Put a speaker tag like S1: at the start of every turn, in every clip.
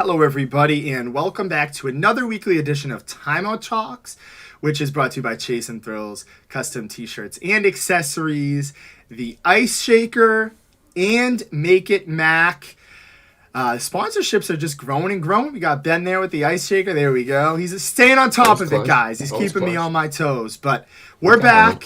S1: Hello, everybody, and welcome back to another weekly edition of Timeout Talks, which is brought to you by Chase and Thrills, custom t-shirts and accessories, the Ice Shaker, and Make It Mac. Sponsorships are just growing and growing. We got Ben there with the Ice Shaker. There we go. He's staying on top of it, guys. He's keeping me on my toes. But we're back.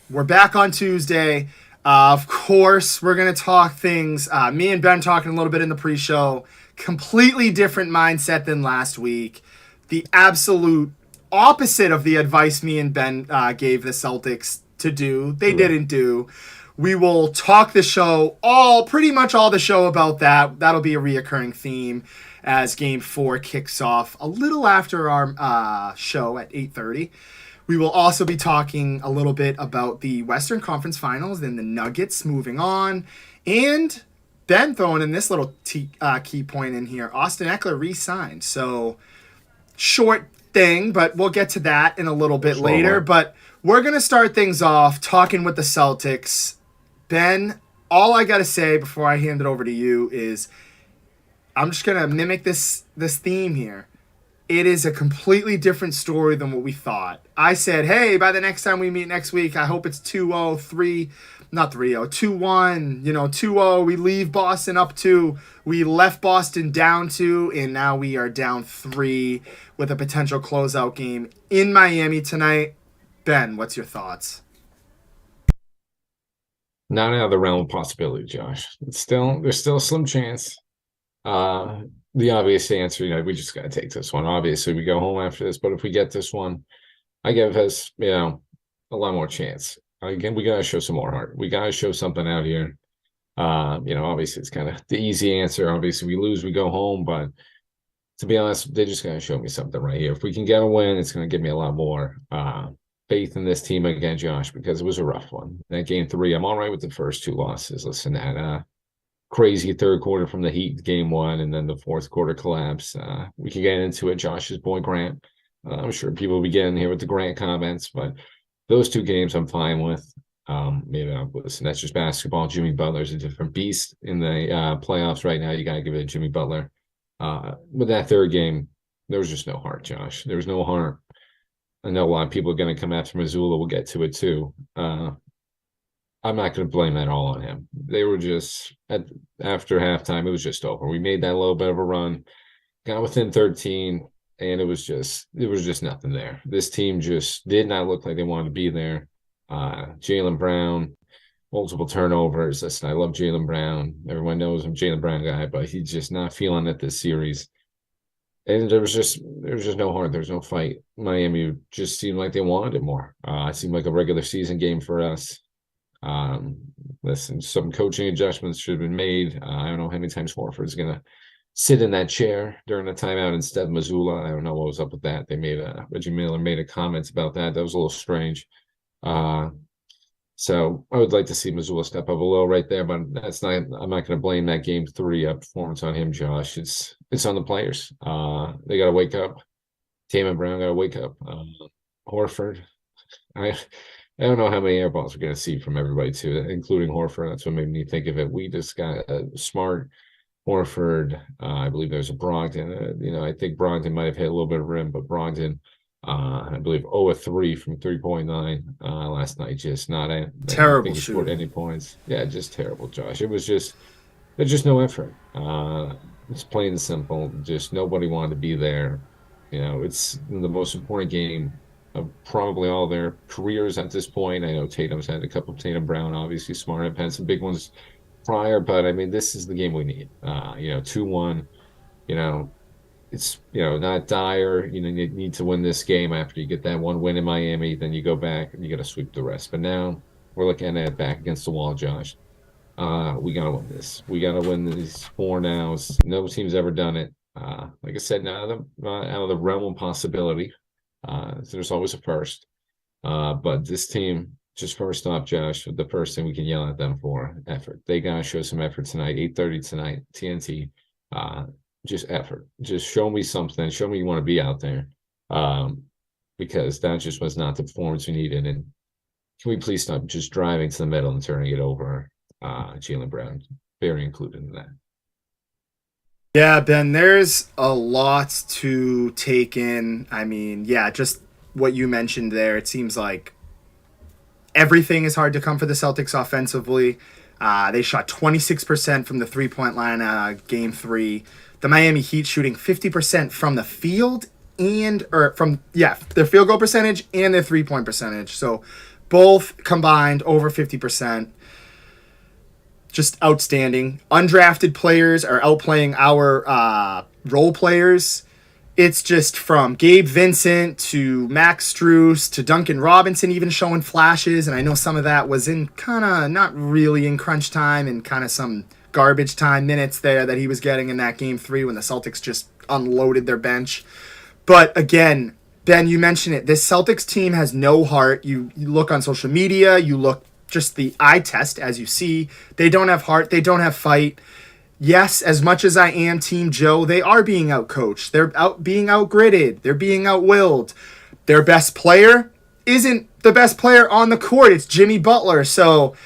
S1: We're back on Tuesday. Of course, we're going to talk things. Me and Ben talking a little bit in the pre-show. Completely different mindset than last week. The absolute opposite of the advice me and Ben gave the Celtics to do. They didn't do. We will talk the show, pretty much all the show about that. That'll be a reoccurring theme as Game 4 kicks off a little after our show at 8:30. We will also be talking a little bit about the Western Conference Finals and the Nuggets moving on. And Ben throwing in this little key point in here. Austin Eckler re-signed. So, short thing, but we'll get to that in a little bit later. But we're going to start things off talking with the Celtics. Ben, all I got to say before I hand it over to you is I'm just going to mimic this theme here. It is a completely different story than what we thought. I said, hey, by the next time we meet next week, I hope it's 2-0, 2-1, 2-0. We leave Boston up 2. We left Boston down 2, and now we are down 3 with a potential closeout game in Miami tonight. Ben, what's your thoughts?
S2: Not out of the realm of possibility, Josh. There's still a slim chance. The obvious answer, we just got to take this one. Obviously, we go home after this, but if we get this one, I give us, a lot more chance. Again, we got to show some more heart. We got to show something out here. Obviously, it's kind of the easy answer. Obviously, we lose, we go home, but to be honest, they just got to show me something right here. If we can get a win, it's going to give me a lot more faith in this team again, Josh, because it was a rough one. That Game 3, I'm all right with the first 2 losses. Listen, that crazy third quarter from the Heat, Game 1, and then the fourth quarter collapse. We can get into it. Josh's boy Grant. I'm sure people will be getting here with the Grant comments, but those 2 games I'm fine with. Listen, that's just basketball. Jimmy Butler's a different beast in the playoffs right now. You got to give it to Jimmy Butler. With that third game, there was just no heart, Josh. There was no heart. I know a lot of people are going to come after Missoula. We'll get to it too. I'm not going to blame that all on him. They were just after halftime, it was just over. We made that little bit of a run, got within 13, and it was just nothing there. This team just did not look like they wanted to be there. Jaylen Brown, multiple turnovers. Listen, I love Jaylen Brown. Everyone knows I'm a Jaylen Brown guy, but he's just not feeling it this series. And there was just no heart. There was no fight. Miami just seemed like they wanted it more. It seemed like a regular season game for us. Listen, some coaching adjustments should have been made. I don't know how many times Horford's going to sit in that chair during the timeout instead of Missoula. I don't know what was up with that. Reggie Miller made a comment about that. That was a little strange. So I would like to see Missoula step up a little right there, but I'm not going to blame that Game 3 performance on him, Josh. It's on the players. They got to wake up. Tatum Brown got to wake up. Horford, I don't know how many air balls we're going to see from everybody, too, including Horford. That's what made me think of it. We just got Smart, Horford. I believe there's a Brogdon. I think Brogdon might have hit a little bit of rim, but Brogdon, I believe 0-3 from 3.9 last night. Just not a
S1: terrible shoot.
S2: Scored any points. Yeah, just terrible, Josh. There's just no effort. It's plain and simple. Just nobody wanted to be there. It's the most important game of probably all their careers at this point. I know Tatum's had a couple of Tatum Brown, obviously Smart have had some big ones prior, but I mean, this is the game we need. 2-1, it's, not dire. You need to win this game after you get that one win in Miami, then you go back and you got to sweep the rest. But now we're looking at it back against the wall, Josh. We got to win this. We got to win these 4 nows. No team's ever done it. Like I said, not out of the realm of possibility. There's always a first. But this team, just first off, Josh, the first thing we can yell at them for, effort. They got to show some effort tonight, 8:30 tonight, TNT. Just effort. Just show me something. Show me you want to be out there. Because that just was not the performance we needed. And can we please stop just driving to the middle and turning it over? Jaylen Brown, very included in that.
S1: Yeah, Ben, there's a lot to take in. I mean, yeah, just what you mentioned there. It seems like everything is hard to come for the Celtics offensively. They shot 26% from the 3-point line game three. The Miami Heat shooting 50% from the field their field goal percentage and their 3-point percentage. So both combined over 50%. Just outstanding. Undrafted players are outplaying our role players. It's just from Gabe Vincent to Max Strus to Duncan Robinson even showing flashes. And I know some of that was in kind of not really in crunch time and kind of some garbage time minutes there that he was getting in that game three when the Celtics just unloaded their bench. But again, Ben, you mentioned it. This Celtics team has no heart. You look on social media, you look just the eye test as you see. They don't have heart. They don't have fight. Yes, as much as I am Team Joe, they are being outcoached. They're being outgritted. They're being outwilled. Their best player isn't the best player on the court. It's Jimmy Butler. So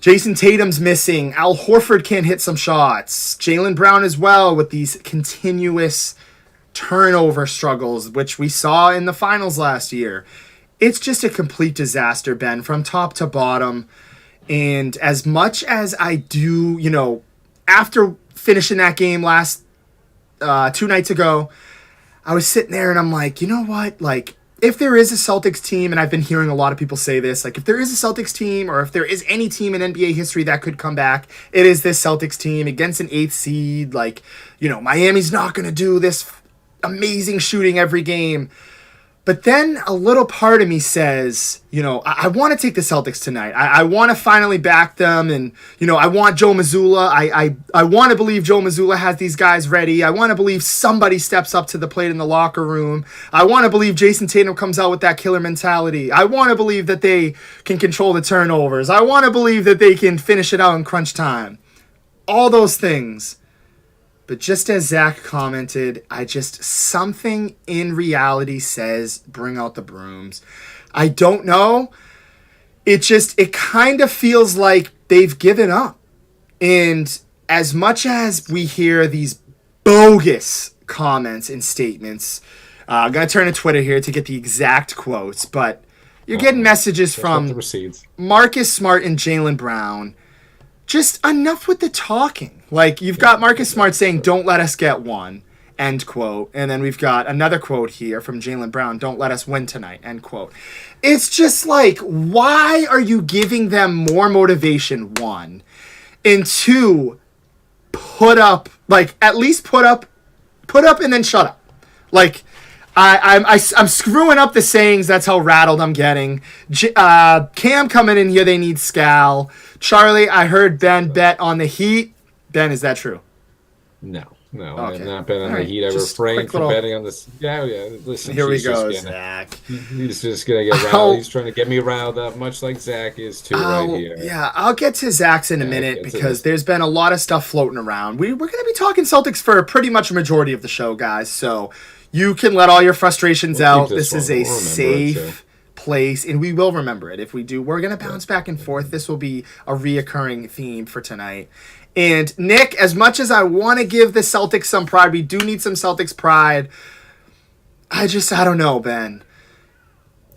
S1: Jason Tatum's missing. Al Horford can't hit some shots. Jaylen Brown as well with these continuous turnover struggles, which we saw in the finals last year. It's just a complete disaster, Ben, from top to bottom. And as much as I do, after finishing that game last 2 nights ago, I was sitting there and I'm like, you know what? Like, if there is a Celtics team, and I've been hearing a lot of people say this, like if there is a Celtics team or if there is any team in NBA history that could come back, it is this Celtics team against an 8th seed. Like, Miami's not going to do this amazing shooting every game. But then a little part of me says, I want to take the Celtics tonight. I want to finally back them. And, I want Joe Mazzulla. I want to believe Joe Mazzulla has these guys ready. I want to believe somebody steps up to the plate in the locker room. I want to believe Jason Tatum comes out with that killer mentality. I want to believe that they can control the turnovers. I want to believe that they can finish it out in crunch time. All those things. But just as Zach commented, something in reality says bring out the brooms. I don't know. It kind of feels like they've given up. And as much as we hear these bogus comments and statements, I'm going to turn to Twitter here to get the exact quotes, but you're getting messages from Marcus Smart and Jaylen Brown. Just enough with the talking. Like, you've got Marcus Smart saying, don't let us get one, end quote. And then we've got another quote here from Jaylen Brown, don't let us win tonight, end quote. It's just like, why are you giving them more motivation, one? And two, at least put up and then shut up. Like, I'm screwing up the sayings. That's how rattled I'm getting. Cam coming in here. They need Scal. Charlie, I heard Ben bet on the Heat. Ben, is that true?
S2: No. Okay. I have not bet on the
S1: right.
S2: Heat. I refrained from betting on this. Yeah. Listen,
S1: here we go, Zach.
S2: He's just gonna get riled. He's trying to get me riled up, much like Zach is too right here.
S1: Yeah, I'll get to Zach's in a minute because there's been a lot of stuff floating around. We're gonna be talking Celtics for pretty much a majority of the show, guys. So you can let all your frustrations out. This is a safe place, and we will remember it. If we do, we're going to bounce back and forth. This will be a reoccurring theme for tonight. And Nick, as much as I want to give the Celtics some pride, we do need some Celtics pride. I don't know, Ben.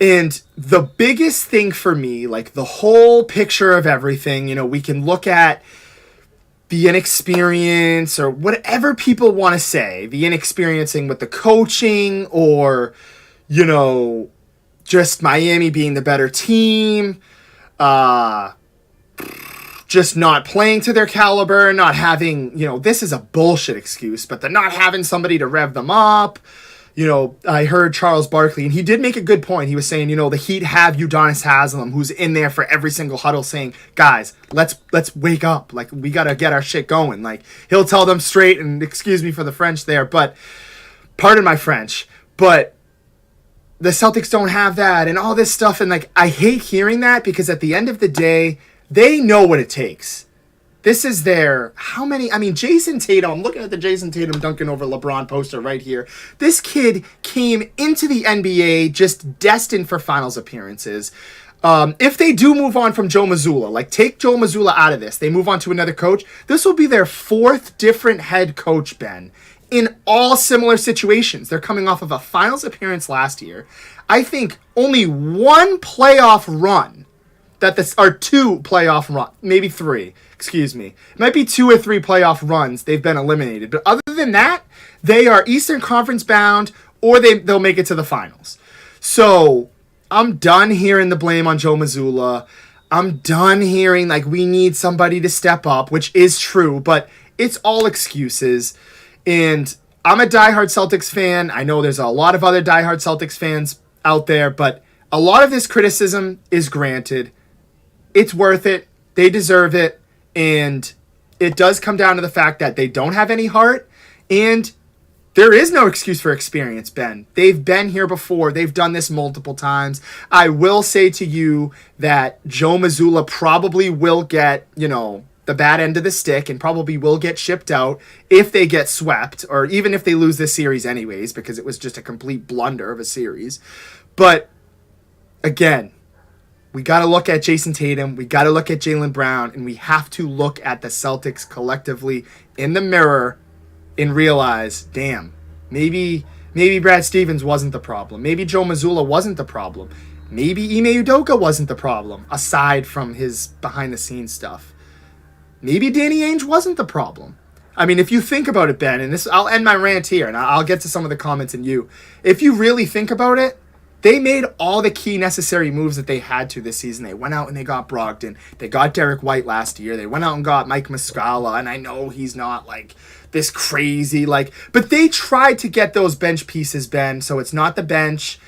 S1: And the biggest thing for me, like the whole picture of everything, we can look at the inexperience or whatever people want to say, the inexperiencing with the coaching or, just Miami being the better team, just not playing to their caliber, not having, this is a bullshit excuse, but they're not having somebody to rev them up. I heard Charles Barkley, and he did make a good point. He was saying, the Heat have Udonis Haslem, who's in there for every single huddle saying, guys, let's wake up. Like, we got to get our shit going. Like, he'll tell them straight, and excuse me for the French there, but pardon my French, but the Celtics don't have that and all this stuff. And like, I hate hearing that because at the end of the day, they know what it takes. This is Jason Tatum, I'm looking at the Jason Tatum dunking over LeBron poster right here. This kid came into the NBA just destined for finals appearances. If they do move on from Joe Mazzulla, like take Joe Mazzulla out of this, they move on to another coach, this will be their fourth different head coach, Ben, in all similar situations. They're coming off of a finals appearance last year. I think only one playoff run that this are two playoff run, maybe three, excuse me. It might be 2 or 3 playoff runs they've been eliminated. But other than that, they are Eastern Conference bound or they'll make it to the finals. So I'm done hearing the blame on Joe Mazzulla. I'm done hearing like we need somebody to step up, which is true, but it's all excuses. And I'm a diehard Celtics fan. I know there's a lot of other diehard Celtics fans out there, but a lot of this criticism is granted. It's worth it. They deserve it. And it does come down to the fact that they don't have any heart. And there is no excuse for experience, Ben. They've been here before. They've done this multiple times. I will say to you that Joe Mazzulla probably will get, the bad end of the stick and probably will get shipped out if they get swept or even if they lose this series anyways, because it was just a complete blunder of a series. But again, we got to look at Jason Tatum. We got to look at Jaylen Brown, and we have to look at the Celtics collectively in the mirror and realize, damn, maybe Brad Stevens wasn't the problem. Maybe Joe Mazzulla wasn't the problem. Maybe Ime Udoka wasn't the problem, aside from his behind-the-scenes stuff. Maybe Danny Ainge wasn't the problem. I mean, if you think about it, Ben, and I'll end my rant here, and I'll get to some of the comments in you. If you really think about it, they made all the key necessary moves that they had to this season. They went out and they got Brogdon. They got Derek White last year. They went out and got Mike Muscala, and I know he's not like this crazy, but they tried to get those bench pieces, Ben, so it's not the bench.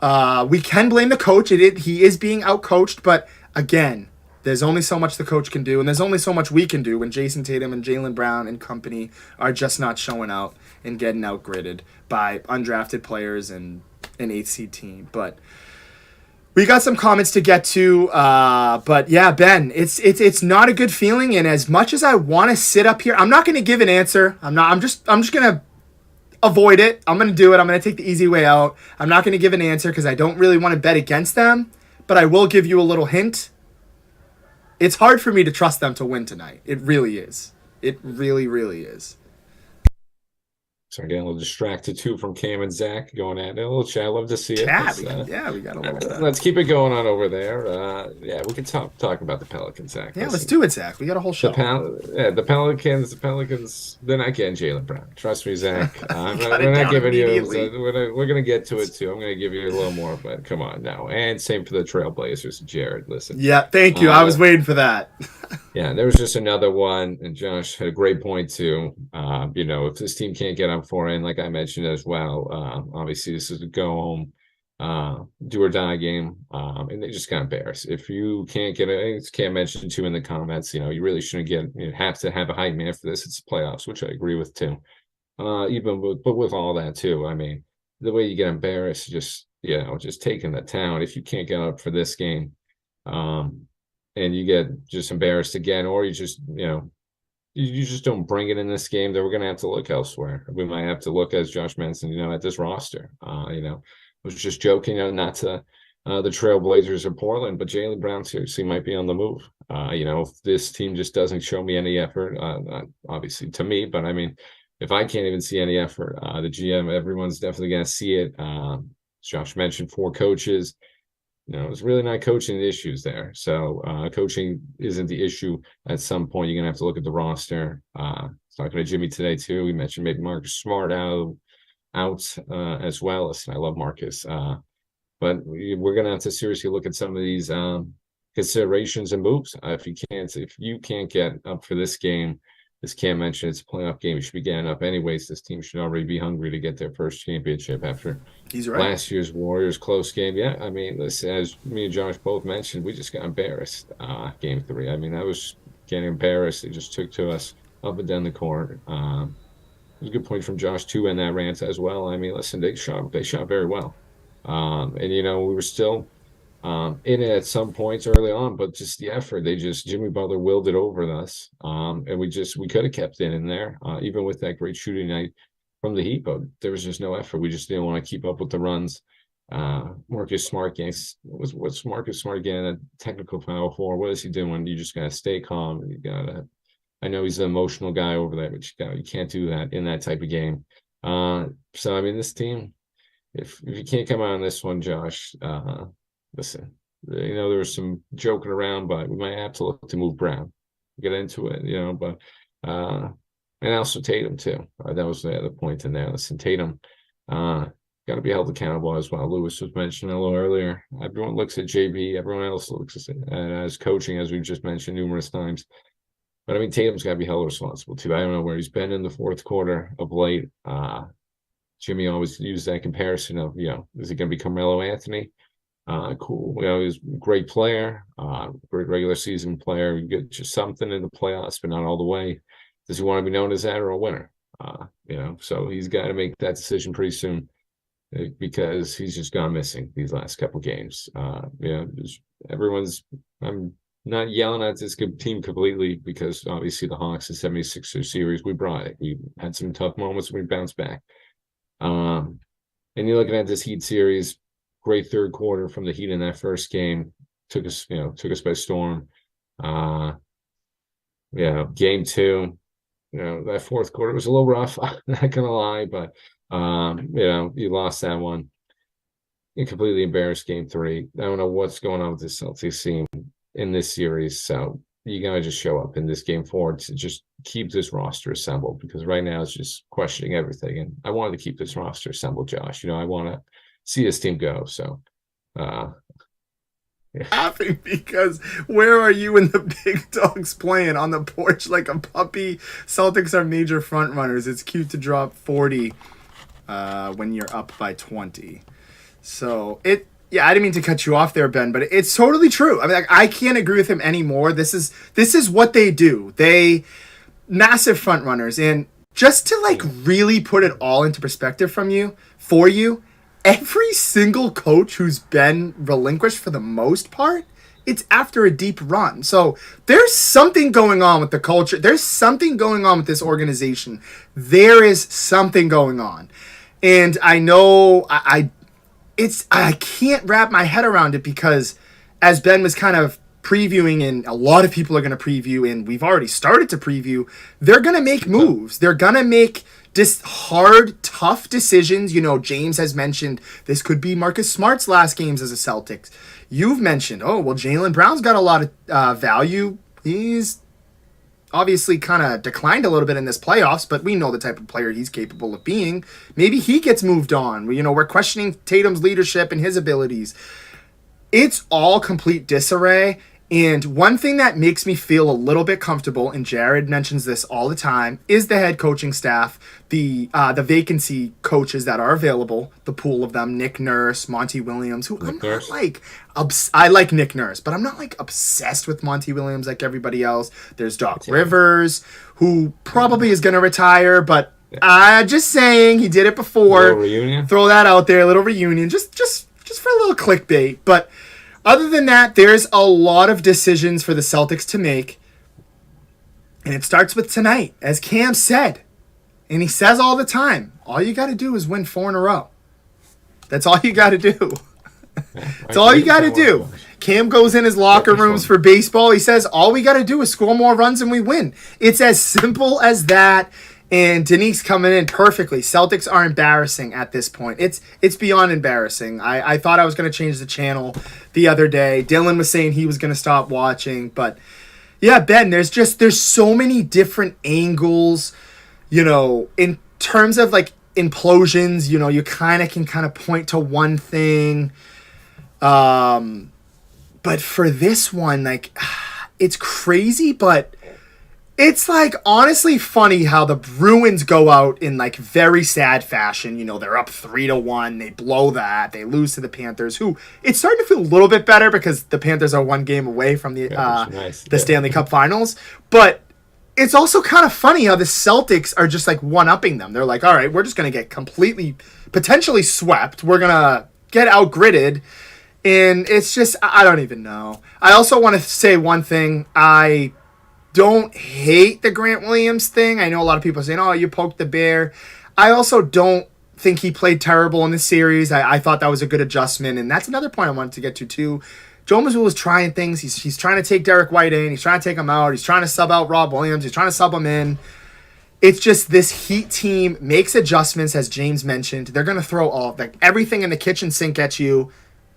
S1: We can blame the coach. He is being outcoached, but again, there's only so much the coach can do, and there's only so much we can do when Jason Tatum and Jaylen Brown and company are just not showing out and getting outgritted by undrafted players and an 8th seed team. But we got some comments to get to, but yeah, Ben, it's not a good feeling, and as much as I want to sit up here, I'm not going to give an answer. I'm just going to avoid it. I'm going to do it. I'm going to take the easy way out. I'm not going to give an answer because I don't really want to bet against them, but I will give you a little hint. It's hard for me to trust them to win tonight. It really is. It really, really is.
S2: So I'm getting a little distracted too from Cam and Zach going at it. A little chat. I love to see it.
S1: We got a little bit.
S2: Let's keep it going on over there. We can talk about the Pelicans, Zach.
S1: Yeah, let's do it, Zach. We got a whole show.
S2: The Pelicans, they're not getting Jaylen Brown. Trust me, Zach.
S1: We're not
S2: giving you. We're going to get to it too. I'm going to give you a little more, but come on now. And same for the Trailblazers, Jared. Listen.
S1: Yeah, thank you. I was waiting for that.
S2: Yeah, there was just another one, and Josh had a great point too. If this team can't get up for it, and like I mentioned as well, obviously this is a go home, do or die game, and they just got embarrassed. If you can't get it, Cam mentioned too in the comments, you really shouldn't have to have a hype man for this. It's playoffs, which I agree with too. But with all that too, I mean, the way you get embarrassed, just taking the town. If you can't get up for this game, and you get just embarrassed again, or you just you just don't bring it in this game, then we're going to have to look elsewhere. We might have to look, as Josh mentioned, at this roster. I was just joking, not to the Trailblazers or Portland, but Jaylen Brown seriously might be on the move. If this team just doesn't show me any effort, obviously to me, but I mean, if I can't even see any effort, the GM, everyone's definitely going to see it. As Josh mentioned, 4 coaches. It's really not coaching the issues there. So coaching isn't the issue. At some point, you're going to have to look at the roster. Talking to Jimmy today, too. We mentioned maybe Marcus Smart out as well. Listen, I love Marcus. But we're going to have to seriously look at some of these considerations and moves. If you can't get up for this game, as Cam mentioned, it's a playoff game. You should be getting up anyways. This team should already be hungry to get their first championship after last year's Warriors close game. Yeah, I mean, listen, as me and Josh both mentioned, we just got embarrassed game 3. I mean, I was getting embarrassed. They just took to us up and down the court. It was a good point from Josh, too, in that rant as well. I mean, listen, they shot very well. And, we were still in it at some points early on, but just the effort, Jimmy Butler willed it over us. And we could have kept it in there, even with that great shooting night from the Heat, but there was just no effort. We just didn't want to keep up with the runs Marcus Smart getting what's Marcus Smart getting a technical foul for? What is he doing? You just gotta stay calm. You gotta. I know he's an emotional guy over there, but you can't do that in that type of game. So I mean, this team, if you can't come out on this one, Josh, listen, there was some joking around, but we might have to look to move Brown, get into it, but and also Tatum too. That was the other point in there. Listen, Tatum, got to be held accountable as well. Lewis was mentioned a little earlier. Everyone looks at JB. Everyone else looks at as coaching, as we've just mentioned numerous times. But I mean, Tatum's got to be held responsible too. I don't know where he's been in the fourth quarter of late. Jimmy always used that comparison of, is he going to be Carmelo Anthony? Cool. He's a great player, great regular season player. You get just something in the playoffs, but not all the way. Does he want to be known as that or a winner? So he's got to make that decision pretty soon because he's just gone missing these last couple games. Everyone's. I'm not yelling at this team completely because obviously the Hawks, the 76ers series, we brought it. We had some tough moments. We bounced back. And you're looking at this Heat series, great third quarter from the Heat in that first game. Took us by storm. Game two, that fourth quarter was a little rough. I'm not gonna lie, but you lost that one. You completely embarrassed game three. I don't know what's going on with the Celtics team in this series. So you gotta just show up in this game four to just keep this roster assembled, because right now it's just questioning everything. And I wanted to keep this roster assembled, Josh. I want to see this team go. So
S1: Laughing because where are you when the big dog's playing on the porch like a puppy? Celtics are major front runners. It's cute to drop 40 when you're up by 20. So I didn't mean to cut you off there, Ben, but it's totally true. I mean, I can't agree with him anymore. This is what they do. They massive front runners, and just to really put it all into perspective for you, every single coach who's been relinquished for the most part, it's after a deep run. So there's something going on with the culture. There's something going on with this organization. There is something going on, and I know I can't wrap my head around it because, as Ben was kind of previewing, and a lot of people are going to preview, and we've already started to preview, they're going to make moves. They're going to make just hard, tough decisions. James has mentioned this could be Marcus Smart's last games as a Celtics. You've mentioned, Jaylen Brown's got a lot of value. He's obviously kind of declined a little bit in this playoffs, but we know the type of player he's capable of being. Maybe he gets moved on. We're questioning Tatum's leadership and his abilities. It's all complete disarray. And one thing that makes me feel a little bit comfortable, and Jared mentions this all the time, is the head coaching staff, the vacancy coaches that are available, the pool of them, Nick Nurse, Monty Williams, who I'm not I like Nick Nurse, but I'm not obsessed with Monty Williams like everybody else. There's Doc Rivers, who probably is going to retire, but just saying, he did it before.
S2: A little reunion?
S1: Throw that out there, a little reunion, just for a little clickbait, but other than that, there's a lot of decisions for the Celtics to make. And it starts with tonight, as Cam said. And he says all the time, all you got to do is win 4 in a row. That's all you got to do. That's all you got to do. Cam goes in his locker rooms for baseball. He says, all we got to do is score more runs and we win. It's as simple as that. And Denise coming in perfectly. Celtics are embarrassing at this point. It's beyond embarrassing. I thought I was going to change the channel the other day. Dylan was saying he was going to stop watching. But, yeah, Ben, there's so many different angles, in terms of, implosions. You can point to one thing. But for this one, it's crazy, but it's honestly funny how the Bruins go out in very sad fashion. They're up 3-1. They blow that. They lose to the Panthers, who it's starting to feel a little bit better because the Panthers are one game away from the Stanley Cup Finals. But it's also kind of funny how the Celtics are just one-upping them. They're all right, we're just going to get completely, potentially swept. We're going to get out-gridded. And it's just, I don't even know. I also want to say one thing. I don't hate the Grant Williams thing. I know a lot of people are saying, you poked the bear. I also don't think he played terrible in this series. I thought that was a good adjustment, and that's another point I wanted to get to too. Joe Mazzulla is trying things. He's trying to take Derek White in. He's trying to take him out. He's trying to sub out Rob Williams. He's trying to sub him in. It's just this Heat team makes adjustments, as James mentioned. They're going to throw everything in the kitchen sink at you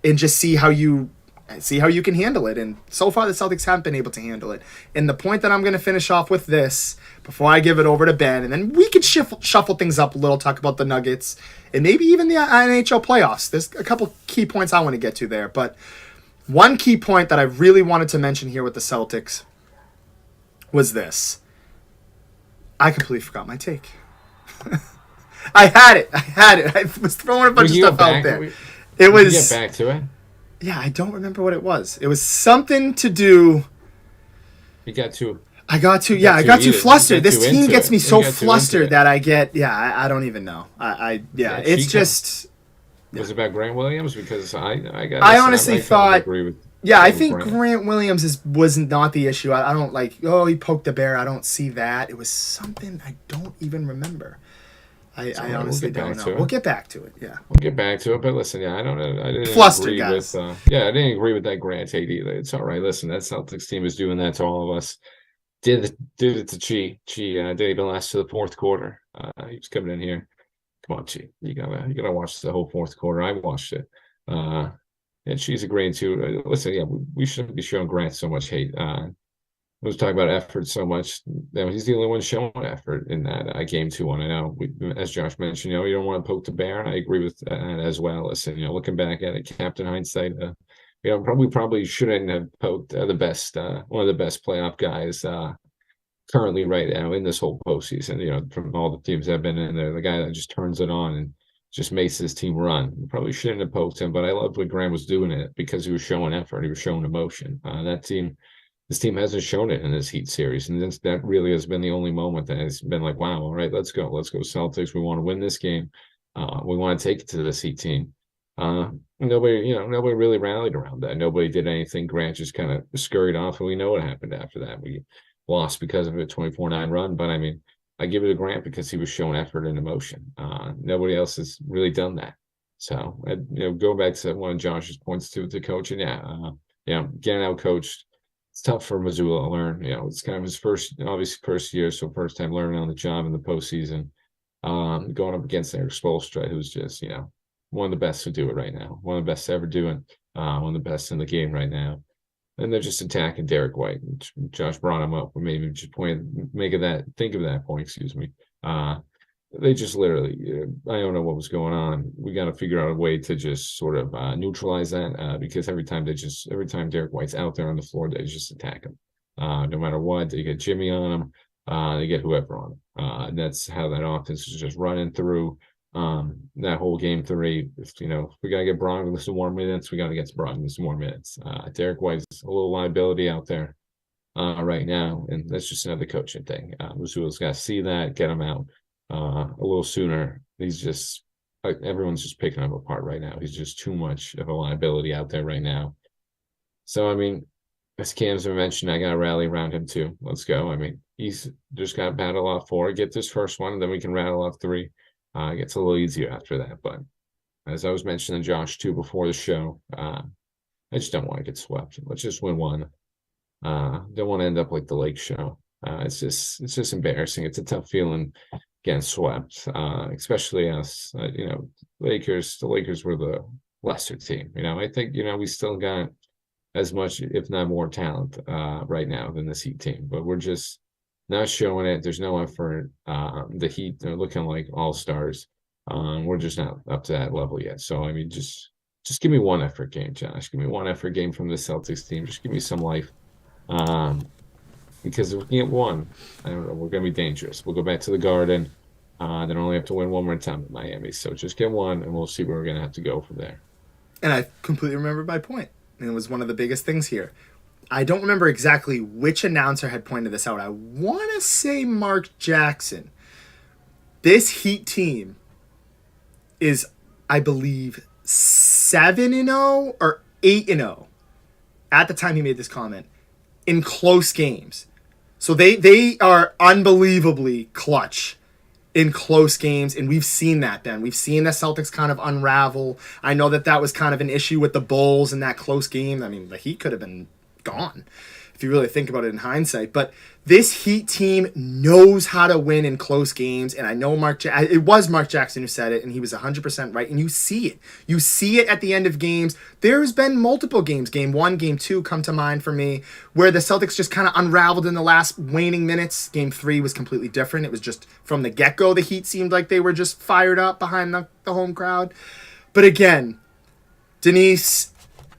S1: and just see how you can handle it. And so far, the Celtics haven't been able to handle it. And the point that I'm going to finish off with this before I give it over to Ben, and then we could shuffle things up a little, talk about the Nuggets, and maybe even the NHL playoffs. There's a couple key points I want to get to there. But one key point that I really wanted to mention here with the Celtics was this. I completely forgot my take. I had it. I was throwing a bunch of stuff out there. It was.
S2: Get back to it.
S1: Yeah, I don't remember what it was. It was something to do.
S2: You got to.
S1: I got too flustered. This team gets me so flustered that I get. Yeah, I don't even know. It's just.
S2: Was it about Grant Williams? Because
S1: I honestly thought. I think Grant Williams was not the issue. I don't like. Oh, he poked the bear. I don't see that. It was something I don't even remember. I honestly don't know. We'll get back to it. Yeah,
S2: we'll get back to it. But listen, I don't know. I didn't
S1: flustered,
S2: agree
S1: guys.
S2: I didn't agree with that Grant take either. It's all right. Listen, that Celtics team is doing that to all of us. Did it to Chi. Chi didn't even last to the fourth quarter. He was coming in here. Come on, Chi. You gotta watch the whole fourth quarter. I watched it. And she's agreeing too. Listen, we shouldn't be showing Grant so much hate. I was talking about effort so much. He's the only one showing effort in that game 2-1. I know, as Josh mentioned, you don't want to poke the bear. I agree with that as well. Listen, looking back at it, Captain Hindsight, probably shouldn't have poked one of the best playoff guys currently right now in this whole postseason. From all the teams that have been in there, the guy that just turns it on and just makes his team run. Probably shouldn't have poked him, but I loved what Graham was doing it because he was showing effort. He was showing emotion. This team hasn't shown it in this Heat series, and that really has been the only moment that has been like, wow, all right, let's go Celtics. We want to win this game. We want to take it to this Heat team. Nobody really rallied around that. Nobody did anything. Grant just kind of scurried off, and we know what happened after that. We lost because of a 24-9 run, but I give it to Grant because he was showing effort and emotion. Nobody else has really done that. So, go back to one of Josh's points to coaching. Getting out coached. It's tough for Mazzulla to learn. It's kind of his first year, so first time learning on the job in the postseason. Going up against Eric Spoelstra, who's just one of the best to do it right now, one of the best to ever do it, one of the best in the game right now. And they're just attacking Derek White. Josh brought him up, or maybe just think of that point. Excuse me. They just literally, I don't know what was going on. We got to figure out a way to just sort of neutralize that because every time Derek White's out there on the floor, they just attack him. No matter what, they get Jimmy on him, they get whoever on him. And that's how that offense is just running through that whole game 3. If we got to get Brogdon some more minutes, we got to get Brogdon some more minutes. Derek White's a little liability out there right now, and that's just another coaching thing. Mazzulla's got to see that, get him out a little sooner. He's just everyone's just picking him apart right now. He's just too much of a liability out there right now. So as Cam's mentioned, I got to rally around him too. Let's go. He's just got to battle off 4, get this first one, and then we can rattle off 3. It gets a little easier after that. But as I was mentioning to Josh too before the show, I just don't want to get swept. Let's just win one. Don't want to end up like the Lake show. It's just embarrassing. It's a tough feeling getting swept, especially us. Lakers. The Lakers were the lesser team. I think we still got as much, if not more, talent right now than this Heat team, but we're just not showing it. There's no effort. The Heat, they're looking like all-stars. We're just not up to that level yet. So just give me one effort game, Josh. Give me one effort game from the Celtics team. Just give me some life. Because if we get one, I don't know, we're going to be dangerous. We'll go back to the Garden. Then only have to win one more time at Miami. So just get one, and we'll see where we're going to have to go from there.
S1: And I completely remember my point. And it was one of the biggest things here. I don't remember exactly which announcer had pointed this out. I want to say Mark Jackson. This Heat team is, I believe, 7-0 or 8-0 at the time he made this comment in close games. So they are unbelievably clutch in close games, and we've seen that, Ben. We've seen the Celtics kind of unravel. I know that was kind of an issue with the Bulls in that close game. I mean, the Heat could have been gone if you really think about it in hindsight. But this Heat team knows how to win in close games, and I know it was Mark Jackson who said it, and he was 100% right, and you see it. You see it at the end of games. There's been multiple games, game 1, game 2 come to mind for me, where the Celtics just kind of unraveled in the last waning minutes. Game 3 was completely different. It was just from the get-go, the Heat seemed like they were just fired up behind the home crowd. But again, Denise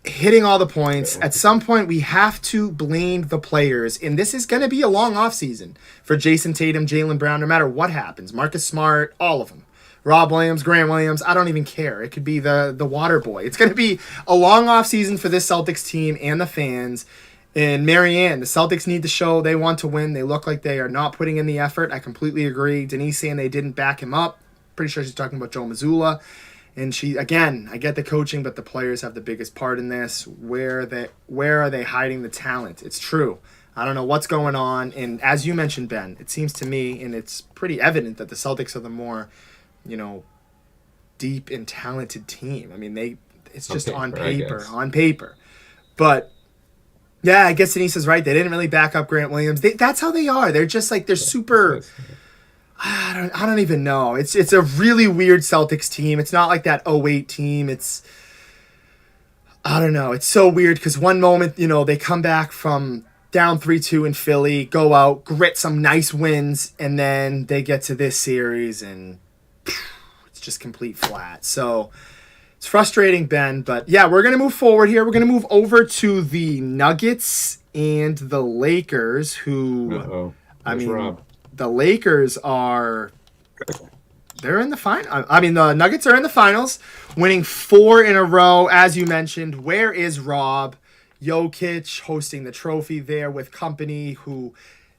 S1: hitting all the points. At some point, we have to blame the players, and this is going to be a long offseason for Jason Tatum, Jaylen Brown, no matter what happens. Marcus Smart, all of them. Rob Williams, Grant Williams, I don't even care. It could be the water boy. It's going to be a long offseason for this Celtics team and the fans. And Marianne, the Celtics need to show they want to win. They look like they are not putting in the effort. I completely agree. Denise saying they didn't back him up. Pretty sure she's talking about Joe Mazzulla. And she, again, I get the coaching, but the players have the biggest part in this. Where are they hiding the talent? It's true. I don't know what's going on. And as you mentioned, Ben, it seems to me, and it's pretty evident that the Celtics are the more, deep and talented team. I mean, it's just on paper. But yeah, I guess Denise is right. They didn't really back up Grant Williams. That's how they are. They're just like, they're super. I don't even know. It's a really weird Celtics team. It's not like that '08 team. I don't know. It's so weird because one moment, they come back from down 3-2 in Philly, go out, grit some nice wins, and then they get to this series and it's just complete flat. So it's frustrating, Ben. But yeah, we're going to move forward here. We're going to move over to the Nuggets and the Lakers, who,
S2: Rob.
S1: The Lakers they're in the final. I mean, the Nuggets are in the finals, winning 4 in a row, as you mentioned. Where is Rob? Jokic hosting the trophy there with company, who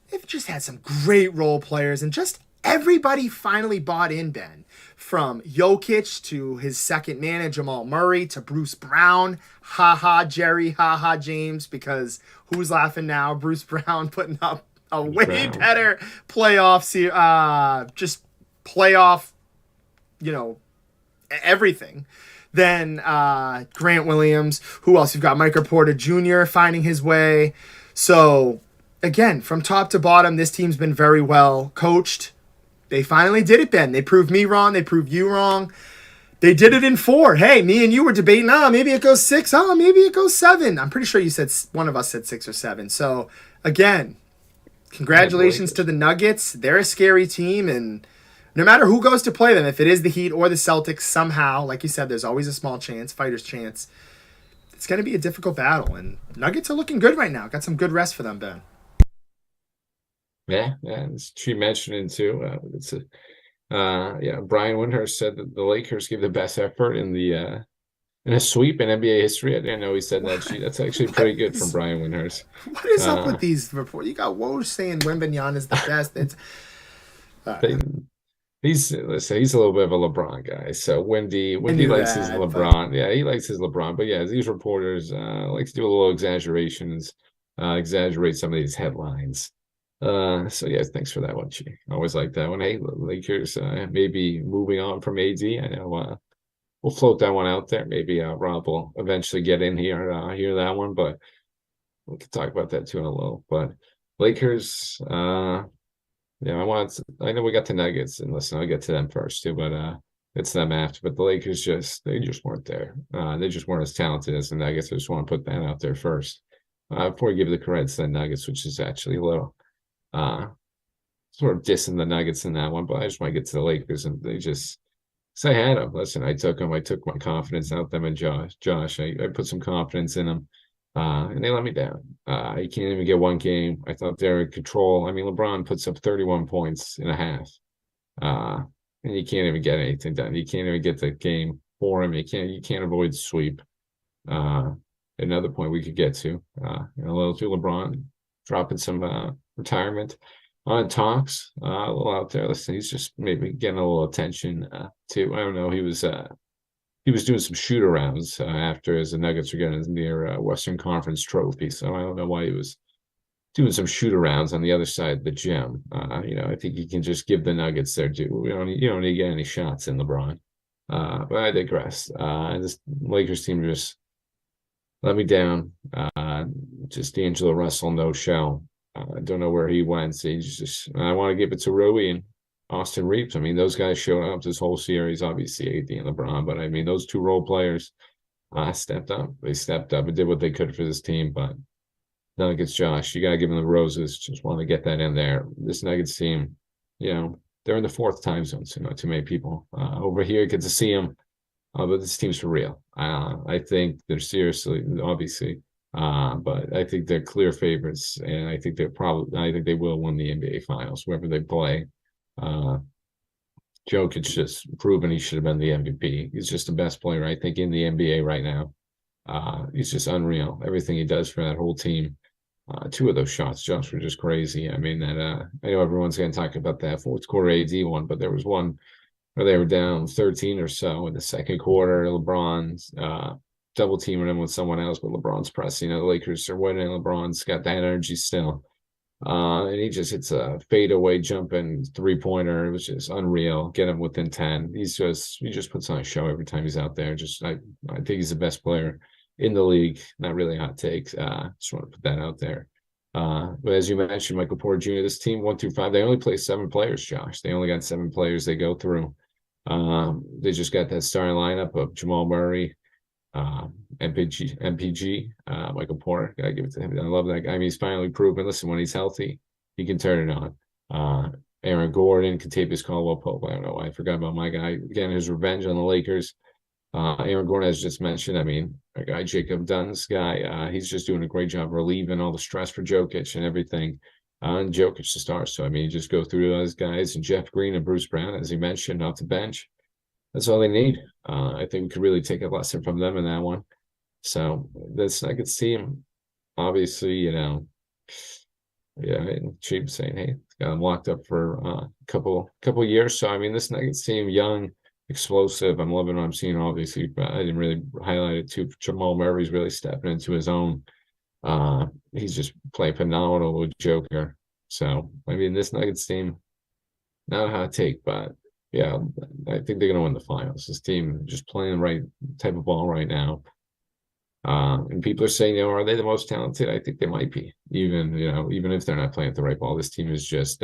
S1: they've just had some great role players, and just everybody finally bought in, Ben. From Jokic to his second man, Jamal Murray, to Bruce Brown. Ha Jerry, ha James, because who's laughing now? Bruce Brown putting up a way better playoff, just playoff, everything than Grant Williams. Who else? You've got Michael Porter Jr. finding his way. So, again, from top to bottom, this team's been very well coached. They finally did it, Ben. They proved me wrong. They proved you wrong. They did it in 4. Hey, me and you were debating, maybe it goes 6. Maybe it goes 7. I'm pretty sure you said, one of us said 6 or 7. So, again, congratulations to the Nuggets. They're a scary team, and no matter who goes to play them, if it is the Heat or the Celtics, somehow, like you said, there's always a small chance, fighter's chance. It's going to be a difficult battle, and Nuggets are looking good right now. Got some good rest for them, Ben.
S2: Yeah, she mentioned it too. Brian Windhurst said that the Lakers give the best effort in a sweep in NBA history. I didn't know he said that. That's actually pretty good from Brian Windhurst.
S1: What is up with these reports? You got Woj saying Wembanyama is the best.
S2: He's a little bit of a LeBron guy. So Wendy likes his LeBron. Yeah, he likes his LeBron. But yeah, these reporters like to do a little exaggerations, exaggerate some of these headlines. So yeah, thanks for that one, Chi. Always like that one. Hey, Lakers maybe moving on from AD. I know we'll float that one out there. Maybe Rob will eventually get in here, hear that one, but we can talk about that too in a little. But Lakers, I know we got the Nuggets, and listen, I'll get to them first too, but it's them after. But the Lakers they just weren't there. They just weren't as talented as the Nuggets. I just want to put that out there first. Before we give the credit to the Nuggets, which is actually a little sort of dissing the Nuggets in that one, but I just want to get to the Lakers, and they just I had them. Listen, I took them. I took my confidence out them and Josh. I put some confidence in them, and they let me down. You can't even get one game. I thought they're in control. I mean, LeBron puts up 31 points in a half, and you can't even get anything done. You can't even get the game for him. You can't avoid the sweep. Another point we could get to, a little to LeBron dropping some retirement talks a little out there. Listen, he's just maybe getting a little attention too. I don't know. He was doing some shoot arounds after, as the Nuggets were getting near Western Conference trophy. So I don't know why he was doing some shoot arounds on the other side of the gym. I think you can just give the Nuggets their due. You don't need to get any shots in LeBron. But I digress. This Lakers team just let me down. Just D'Angelo Russell, no show. I don't know where he went. So I want to give it to Rui and Austin Reeves. I mean, those guys showed up this whole series, obviously AD and LeBron, but I mean, those two role players stepped up. They stepped up and did what they could for this team. But Nuggets, Josh, you got to give them the roses. Just want to get that in there. This Nuggets team, they're in the fourth time zone, so not too many people over here get to see them. But this team's for real. I think they're seriously, obviously, but I think they're clear favorites, and I think they will win the NBA Finals wherever they play. Jokic just proven he should have been the MVP. He's just the best player, I think, in the NBA right now. He's just unreal. Everything he does for that whole team. Two of those shots, Josh, were just crazy. I mean, I know everyone's going to talk about that fourth quarter AD one, but there was one where they were down 13 or so in the second quarter. LeBron's double teaming him with someone else, but LeBron's pressing. The Lakers are winning. LeBron's got that energy still. And he just hits a fadeaway jumping 3-pointer. It was just unreal. Get him within 10. He just puts on a show every time he's out there. I think he's the best player in the league. Not really hot takes. Just want to put that out there. But as you mentioned, Michael Porter Jr., this team 1 through 5, they only play 7 players, Josh. They only got 7 players they go through. They just got that starting lineup of Jamal Murray, MPG, Michael Porter. Gotta give it to him. I love that guy. I mean, he's finally proven, listen, when he's healthy, he can turn it on. Aaron Gordon, Kentavious Caldwell-Pope. I don't know why I forgot about my guy. Getting his revenge on the Lakers. Aaron Gordon, as just mentioned, I mean, our guy Jacob Dunn's guy, he's just doing a great job relieving all the stress for Jokic and everything. And Jokic the star. So, I mean, you just go through those guys and Jeff Green and Bruce Brown, as he mentioned, off the bench. That's all they need. I think we could really take a lesson from them in that one. So that's Nuggets team. Obviously, Cheap saying, hey, got them locked up for a couple years. So I mean, this Nuggets team, young, explosive. I'm loving what I'm seeing, obviously, but I didn't really highlight it too. Jamal Murray's really stepping into his own. He's just playing phenomenal with Joker. So I mean, this Nuggets team, not a hot take, but yeah, I think they're going to win the finals. This team just playing the right type of ball right now. And people are saying, are they the most talented? I think they might be. Even if they're not playing the right ball, this team is just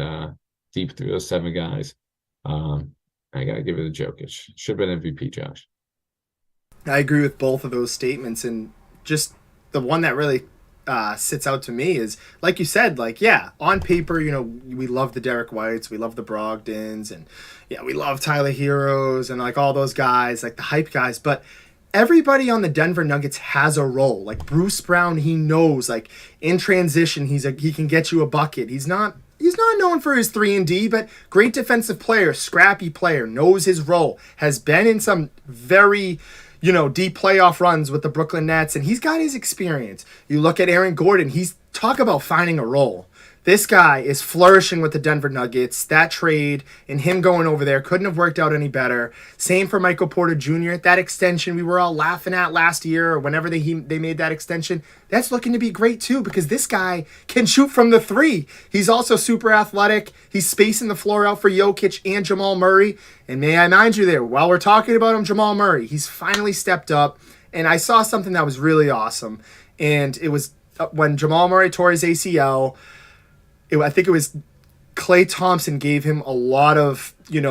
S2: deep through those 7 guys. I got to give it to Jokic. Should have been MVP, Josh.
S1: I agree with both of those statements. And just the one that really sits out to me is, like you said, on paper, we love the Derek Whites, we love the Brogdons, and we love Tyler Heroes and all those guys, the hype guys, but everybody on the Denver Nuggets has a role. Like Bruce Brown, he knows, in transition, he can get you a bucket. He's not known for his 3-and-D, but great defensive player, scrappy player, knows his role, has been in some very deep playoff runs with the Brooklyn Nets, and he's got his experience. You look at Aaron Gordon, talk about finding a role. This guy is flourishing with the Denver Nuggets. That trade and him going over there couldn't have worked out any better. Same for Michael Porter Jr. That extension we were all laughing at last year, or whenever they made that extension, that's looking to be great too, because this guy can shoot from the 3. He's also super athletic. He's spacing the floor out for Jokic and Jamal Murray. And may I mind you there, while we're talking about him, Jamal Murray, he's finally stepped up. And I saw something that was really awesome. And it was when Jamal Murray tore his ACL, I think it was Klay Thompson gave him a lot of, just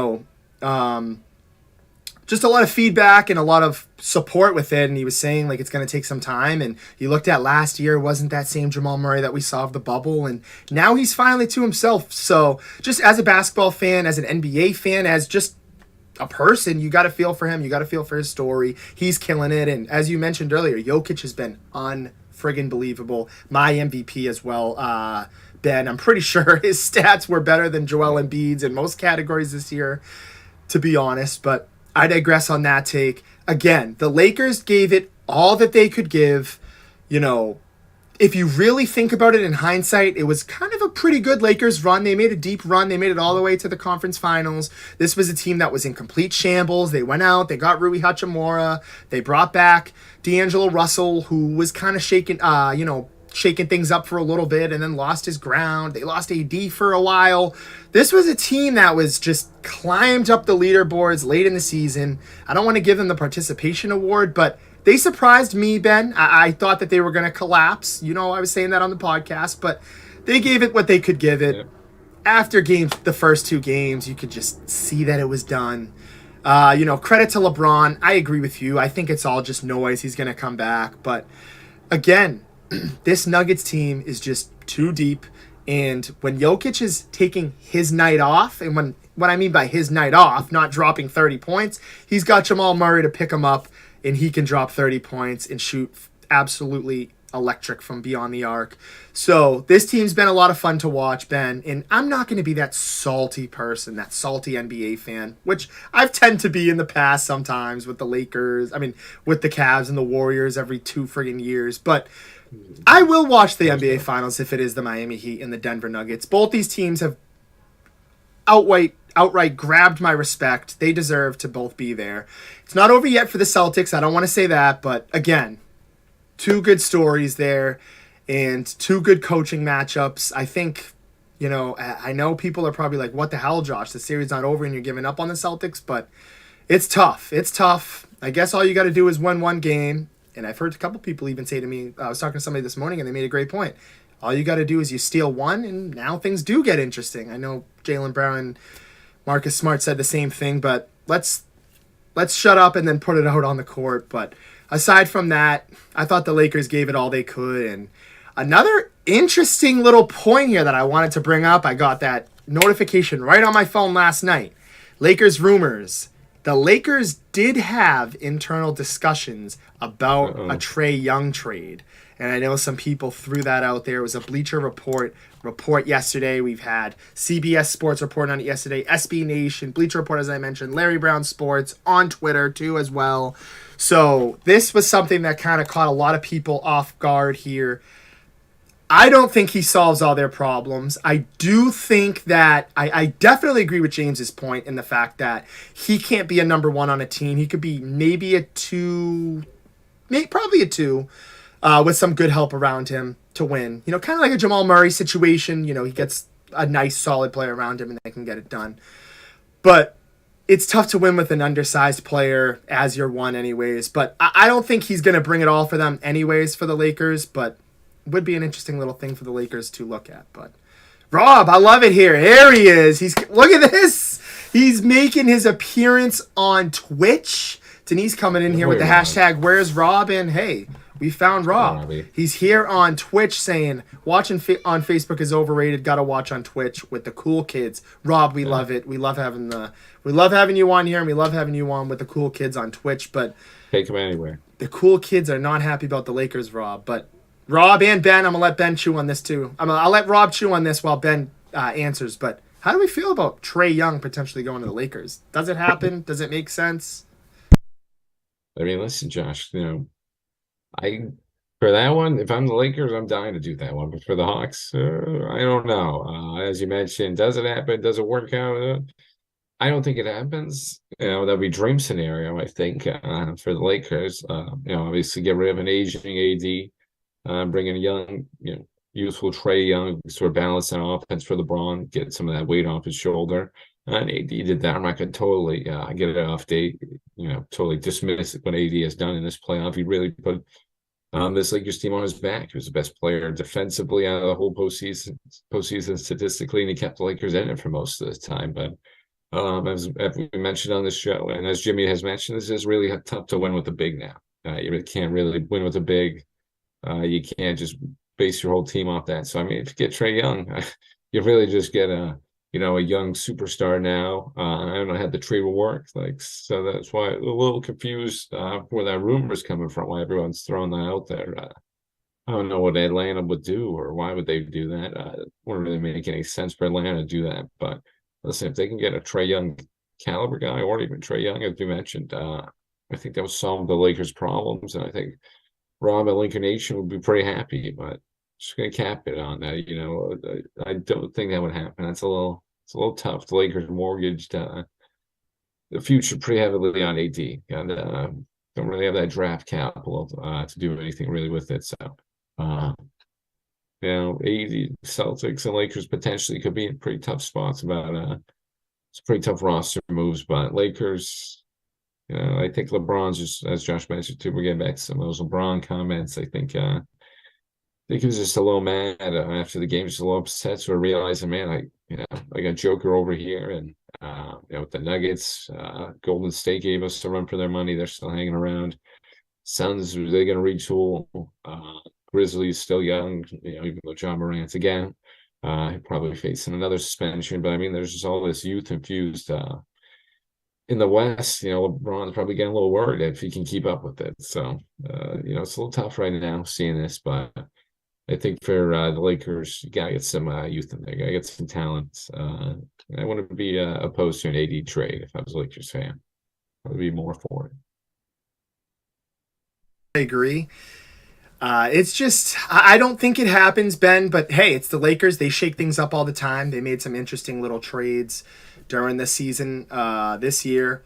S1: a lot of feedback and a lot of support with it. And he was saying it's going to take some time. And you looked at last year, wasn't that same Jamal Murray that we saw of the bubble. And now he's finally to himself. So just as a basketball fan, as an NBA fan, as just a person, you got to feel for him. You got to feel for his story. He's killing it. And as you mentioned earlier, Jokic has been unfriggin' believable. My MVP as well. Ben, I'm pretty sure his stats were better than Joel Embiid's in most categories this year, to be honest. But I digress on that take. Again, the Lakers gave it all that they could give. If you really think about it in hindsight, it was kind of a pretty good Lakers run. They made a deep run. They made it all the way to the conference finals. This was a team that was in complete shambles. They went out. They got Rui Hachimura. They brought back D'Angelo Russell, who was kind of shaken shaking things up for a little bit and then lost his ground. They lost AD for a while. This was a team that was just climbed up the leaderboards late in the season. I don't want to give them the participation award, but they surprised me, Ben. I thought that they were going to collapse. You know, I was saying that on the podcast, but they gave it what they could give it. Yep. After the first two games, you could just see that it was done. Credit to LeBron. I agree with you. I think it's all just noise. He's going to come back. But again, this Nuggets team is just too deep. And when Jokic is taking his night off, and what I mean by his night off, not dropping 30 points, he's got Jamal Murray to pick him up, and he can drop 30 points and shoot absolutely electric from beyond the arc. So this team's been a lot of fun to watch, Ben, and I'm not going to be that salty person, that salty NBA fan, which I've tend to be in the past sometimes with the Lakers, with the Cavs and the Warriors every 2 friggin' years, but I will watch the NBA Finals if it is the Miami Heat and the Denver Nuggets. Both these teams have outright grabbed my respect. They deserve to both be there. It's not over yet for the Celtics. I don't want to say that, but again, 2 good stories there and 2 good coaching matchups. I think, I know people are probably like, what the hell, Josh? The series not over and you're giving up on the Celtics, but it's tough. It's tough. I guess all you got to do is win one game. And I've heard a couple people even say to me, I was talking to somebody this morning and they made a great point. All you got to do is you steal one and now things do get interesting. I know Jaylen Brown and Marcus Smart said the same thing, but let's shut up and then put it out on the court. But aside from that, I thought the Lakers gave it all they could. And another interesting little point here that I wanted to bring up, I got that notification right on my phone last night. Lakers rumors. The Lakers did have internal discussions about a Trae Young trade. And I know some people threw that out there. It was a Bleacher Report yesterday. We've had CBS Sports report on it yesterday, SB Nation, Bleacher Report, as I mentioned, Larry Brown Sports on Twitter too as well. So this was something that kind of caught a lot of people off guard here. I don't think he solves all their problems. I do think that I definitely agree with James's point in the fact that he can't be a number 1 on a team. He could be maybe a 2, probably a 2, with some good help around him to win. Kind of like a Jamal Murray situation. He gets a nice, solid player around him and they can get it done. But it's tough to win with an undersized player as your 1 anyways. But I don't think he's going to bring it all for them anyways for the Lakers, but would be an interesting little thing for the Lakers to look at. But Rob, I love it here. Here he is. Look at this. He's making his appearance on Twitch. Denise coming in here with the hashtag Where's Rob? And hey, we found Rob. He's here on Twitch saying watching on Facebook is overrated. Got to watch on Twitch with the cool kids. Rob, we love it. We love having you on here, and we love having you on with the cool kids on Twitch. But
S2: take them anywhere.
S1: The cool kids are not happy about the Lakers, Rob. But Rob and Ben, I'm going to let Ben chew on this too. I'll let Rob chew on this while Ben answers. But how do we feel about Trae Young potentially going to the Lakers? Does it happen? Does it make sense?
S2: Listen, Josh, for that one, if I'm the Lakers, I'm dying to do that one. But for the Hawks, I don't know. As you mentioned, does it happen? Does it work out? I don't think it happens. That'd be dream scenario, I think, for the Lakers. Obviously get rid of an aging AD, bring in a young, youthful Trae Young, sort of balance that offense for LeBron, get some of that weight off his shoulder. And AD did that. I'm not going to totally get it off date, totally dismiss what AD has done in this playoff. He really put this Lakers team on his back. He was the best player defensively out of the whole postseason statistically, and he kept the Lakers in it for most of the time. But as we mentioned on this show, and as Jimmy has mentioned, this is really tough to win with the big now. You really can't really win with the big. You can't just base your whole team off that. So, if you get Trae Young, you really just get a young superstar now. I don't know how the trade will work. So that's why I'm a little confused where that rumor is coming from, why everyone's throwing that out there. I don't know what Atlanta would do or why would they do that. It wouldn't really make any sense for Atlanta to do that. But listen, if they can get a Trae Young caliber guy or even Trae Young, as you mentioned, I think that would solve the Lakers' problems. And I think Rob and Lincoln Nation would be pretty happy, but just going to cap it on that. I don't think that would happen. It's a little tough. The Lakers mortgaged the future pretty heavily on AD, and don't really have that draft capital to do anything really with it. So You know, 80 Celtics and Lakers potentially could be in pretty tough spots. It's pretty tough roster moves, but Lakers. You know, I think LeBron's just, as Josh mentioned too. We're getting back to some of those LeBron comments. I think he was just a little mad after the game, just a little upset. So realizing, man, I got Joker over here, and with the Nuggets, Golden State gave us a run for their money. They're still hanging around. Suns, they're going to retool. Grizzlies still young, even though John Morant's again, probably facing another suspension. But I mean, there's just all this youth infused in the West. LeBron's probably getting a little worried if he can keep up with it. So, it's a little tough right now seeing this, but I think for the Lakers, you gotta get some youth in there. You gotta get some talent. I wouldn't be opposed to an AD trade if I was a Lakers fan. I would be more for it.
S1: I agree. It's just, I don't think it happens, Ben, but hey, it's the Lakers. They shake things up all the time. They made some interesting little trades during the season this year.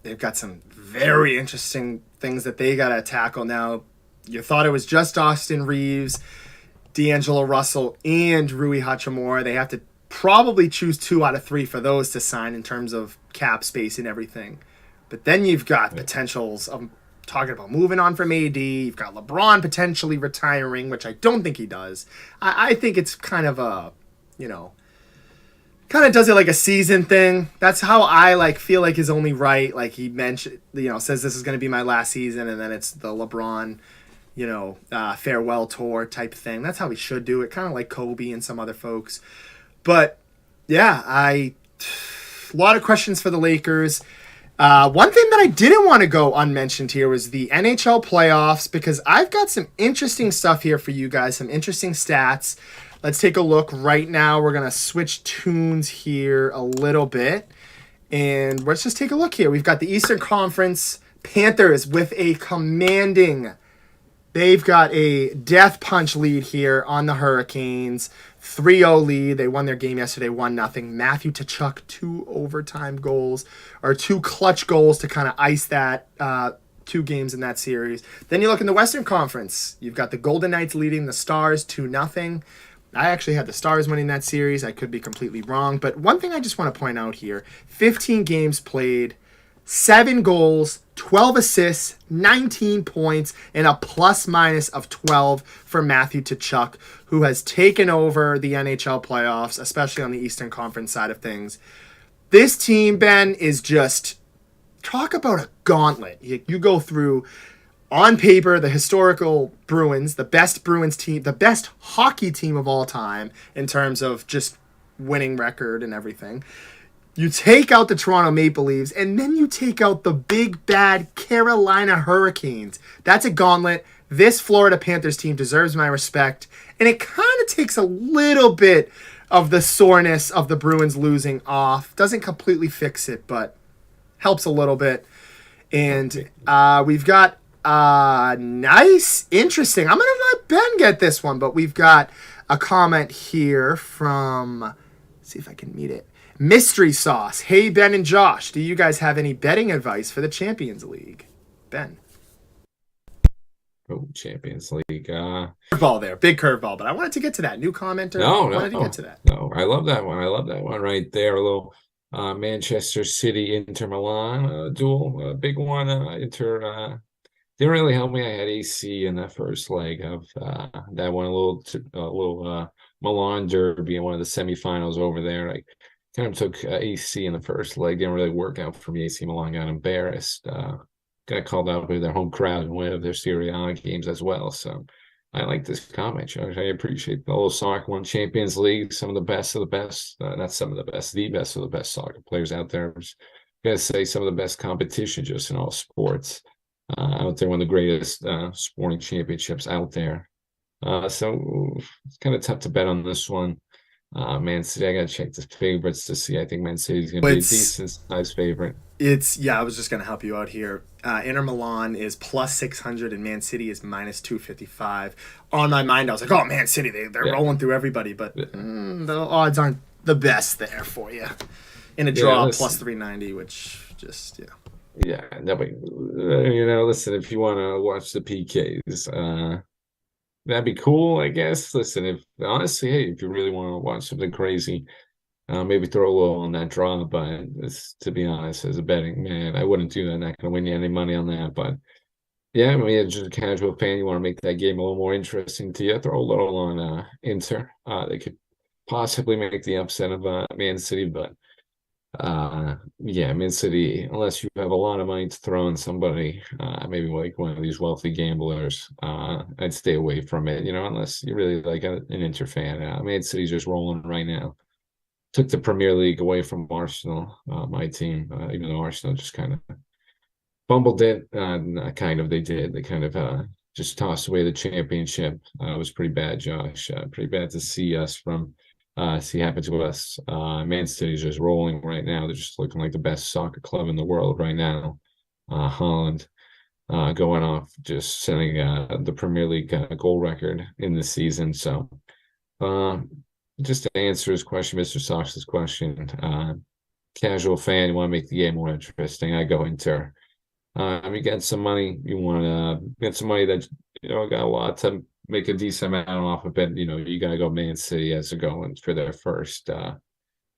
S1: They've got some very interesting things that they got to tackle now. You thought it was just Austin Reeves, D'Angelo Russell, and Rui Hachimura. They have to probably choose 2 out of 3 for those to sign in terms of cap space and everything. But then you've got potentials of talking about moving on from AD. You've got LeBron potentially retiring, which I don't think he does. I think it's kind of a, kind of does it like a season thing. That's how I feel like is only right. Like he mentioned, says this is going to be my last season, and then it's the LeBron farewell tour type thing. That's how he should do it, kind of like Kobe and some other folks. But yeah, a lot of questions for the Lakers. One thing that I didn't want to go unmentioned here was the NHL playoffs, because I've got some interesting stuff here for you guys, some interesting stats. Let's take a look right now. We're going to switch tunes here a little bit, and let's just take a look here. We've got the Eastern Conference Panthers with a commanding, they've got a death punch lead here on the Hurricanes. 3-0 lead. They won their game yesterday, 1-0. Matthew Tkachuk, 2 overtime goals, or 2 clutch goals to kind of ice that 2 games in that series. Then you look in the Western Conference. You've got the Golden Knights leading the Stars 2-0. I actually had the Stars winning that series. I could be completely wrong. But one thing I just want to point out here, 15 games played, 7 goals, 12 assists, 19 points, and a plus-minus of 12 for Matthew Tkachuk, who has taken over the NHL playoffs, especially on the Eastern Conference side of things. This team, Ben, is just, talk about a gauntlet. You go through, on paper, the historical Bruins, the best Bruins team, the best hockey team of all time in terms of just winning record and everything. You take out the Toronto Maple Leafs, and then you take out the big, bad Carolina Hurricanes. That's a gauntlet. This Florida Panthers team deserves my respect, and it kind of takes a little bit of the soreness of the Bruins losing off. Doesn't completely fix it, but helps a little bit. And we've got nice, interesting. I'm going to let Ben get this one, but we've got a comment here from, let's see if I can meet it. Mystery Sauce. Hey, Ben and Josh, do you guys have any betting advice for the Champions League? Ben.
S2: Oh, Champions League.
S1: Curveball there. Big curveball, but I wanted to get to that. New commenter.
S2: No,
S1: wanted to get to that.
S2: No, I love that one. I love that one right there. A little Manchester City Inter Milan duel. Big one. Inter didn't really help me. I had AC in that first leg of that one. A little Milan derby in one of the semifinals over there. I kind of took AC in the first leg. Didn't really work out for me. AC Milan got embarrassed. Got called out by their home crowd in one of their Serie A games as well. So I like this comment, Josh. I appreciate the little soccer one. Champions League, some of the best of the best. Not some of the best of the best soccer players out there. I was going to say some of the best competition just in all sports out there. One of the greatest sporting championships out there. So it's kind of tough to bet on this one. Man City, I got to check the favorites to see. I think Man City is going to be a decent size favorite.
S1: I was just going to help you out here. Inter Milan is plus 600 and Man City is minus 255. On my mind, I was like, oh, Man City, they're rolling through everybody, but the odds aren't the best there for you. In a draw, plus 390, which just,
S2: Yeah, no, but, listen, if you want to watch the PKs, that'd be cool, I guess. Listen, if honestly, hey, if you really want to watch something crazy, maybe throw a little on that draw. But it's, to be honest, as a betting man, I wouldn't do that. Not going to win you any money on that. But yeah, I mean, as just a casual fan, you want to make that game a little more interesting to you. Throw a little on Inter. They could possibly make the upset of Man City, but yeah, Man City, unless you have a lot of money to throw on somebody, maybe like one of these wealthy gamblers, I'd stay away from it, unless you're really like an Inter fan. Man City's just rolling right now. Took the Premier League away from Arsenal, my team, even though Arsenal just kind of fumbled it. Not kind of, they did. They kind of just tossed away the championship. It was pretty bad, Josh. Pretty bad to see us from see happen to us. Man City's just rolling right now. They're just looking like the best soccer club in the world right now. Holland going off, just setting the Premier League goal record in the season. So just to answer his question, Mr. Sox's question, casual fan, you want to make the game more interesting, I go Inter. You get some money, you want to get some money that got a lot to make a decent amount off of it. You got to go Man City as a going for their first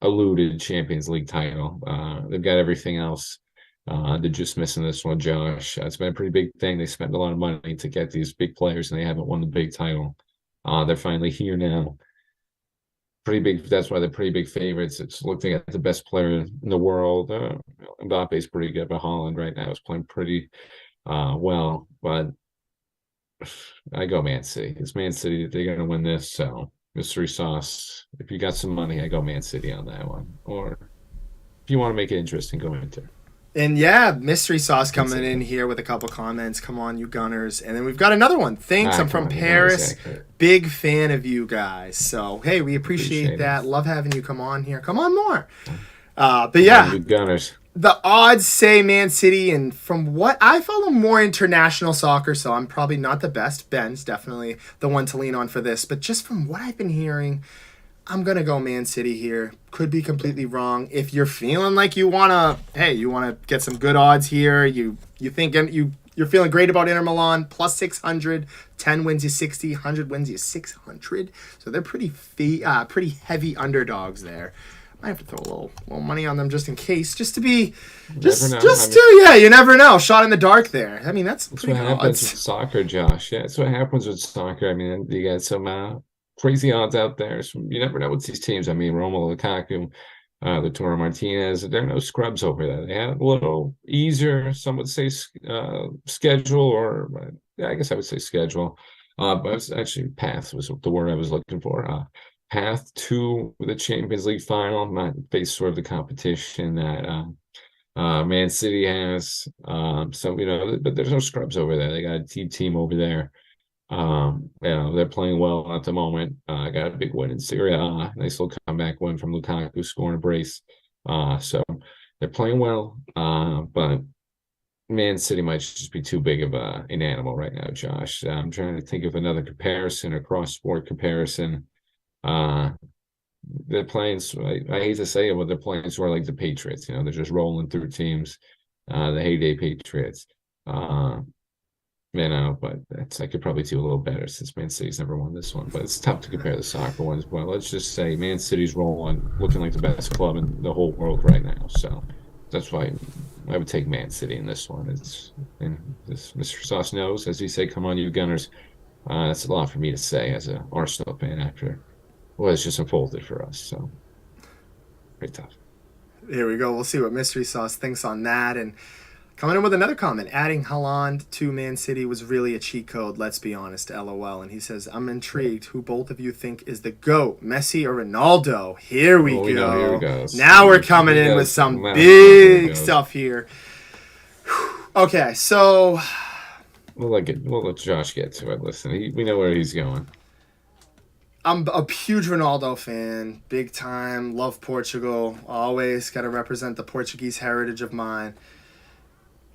S2: alluded Champions League title. They've got everything else. They're just missing this one, Josh. It's been a pretty big thing. They spent a lot of money to get these big players, and they haven't won the big title. They're finally here now. Pretty big. That's why they're pretty big favorites. It's looking at the best player in the world. Mbappe's pretty good, but Holland right now is playing pretty well. But I go Man City. It's Man City. They're going to win this. So mystery sauce. If you got some money, I go Man City on that one. Or if you want to make it interesting, go Inter.
S1: And yeah, mystery sauce coming in here with a couple comments. Come on, you Gunners. And then we've got another one. Thanks. I'm from Paris. Big fan of you guys. So, hey, we appreciate that. Love having you come on here. Come on more. But yeah,
S2: you Gunners.
S1: The odds say Man City, and from what I follow more international soccer, so I'm probably not the best. Ben's definitely the one to lean on for this. But just from what I've been hearing, I'm going to go Man City here. Could be completely wrong. If you're feeling like you want to get some good odds here, you're feeling great about Inter Milan, plus 600, 10 wins you 60, 100 wins you 600. So they're pretty heavy underdogs there. I have to throw a little money on them just in case, you never know. Shot in the dark there. I mean, that's
S2: what happens with soccer, Josh. Yeah, that's what happens with soccer. I mean, you got some crazy odds out there. So you never know with these teams. I mean, Romelu Lukaku, Lautaro Martinez, there are no scrubs over there. They had a little easier, some would say, schedule, or I guess I would say schedule. But it's actually path was the word I was looking for. Path to the Champions League final, not face sort of the competition that Man City has. So but there's no scrubs over there. They got a team over there. They're playing well at the moment. Got a big win in Serie A. Nice little comeback win from Lukaku, scoring a brace. So they're playing well. But Man City might just be too big of an animal right now, Josh. I'm trying to think of another comparison, a cross-sport comparison. They're playing, I hate to say it, but they're playing sort of like the Patriots. They're just rolling through teams, the heyday Patriots. But I could probably do a little better since Man City's never won this one. But it's tough to compare the soccer ones. But let's just say Man City's rolling, looking like the best club in the whole world right now. So that's why I would take Man City in this one. And this Mr. Sauce knows, as he said, come on, you Gunners. That's a lot for me to say as an Arsenal fan after it's just unfolded for us. So very tough.
S1: Here we go. We'll see what Mystery Sauce thinks on that. And coming in with another comment, adding Haaland to Man City was really a cheat code, let's be honest, LOL. And he says, I'm intrigued who both of you think is the GOAT, Messi or Ronaldo. Here we go.
S2: Here we go.
S1: Now we're coming in with some big stuff here. Okay, so
S2: we'll let Josh get to it. Listen, we know where he's going.
S1: I'm a huge Ronaldo fan, big time, love Portugal, always got to represent the Portuguese heritage of mine.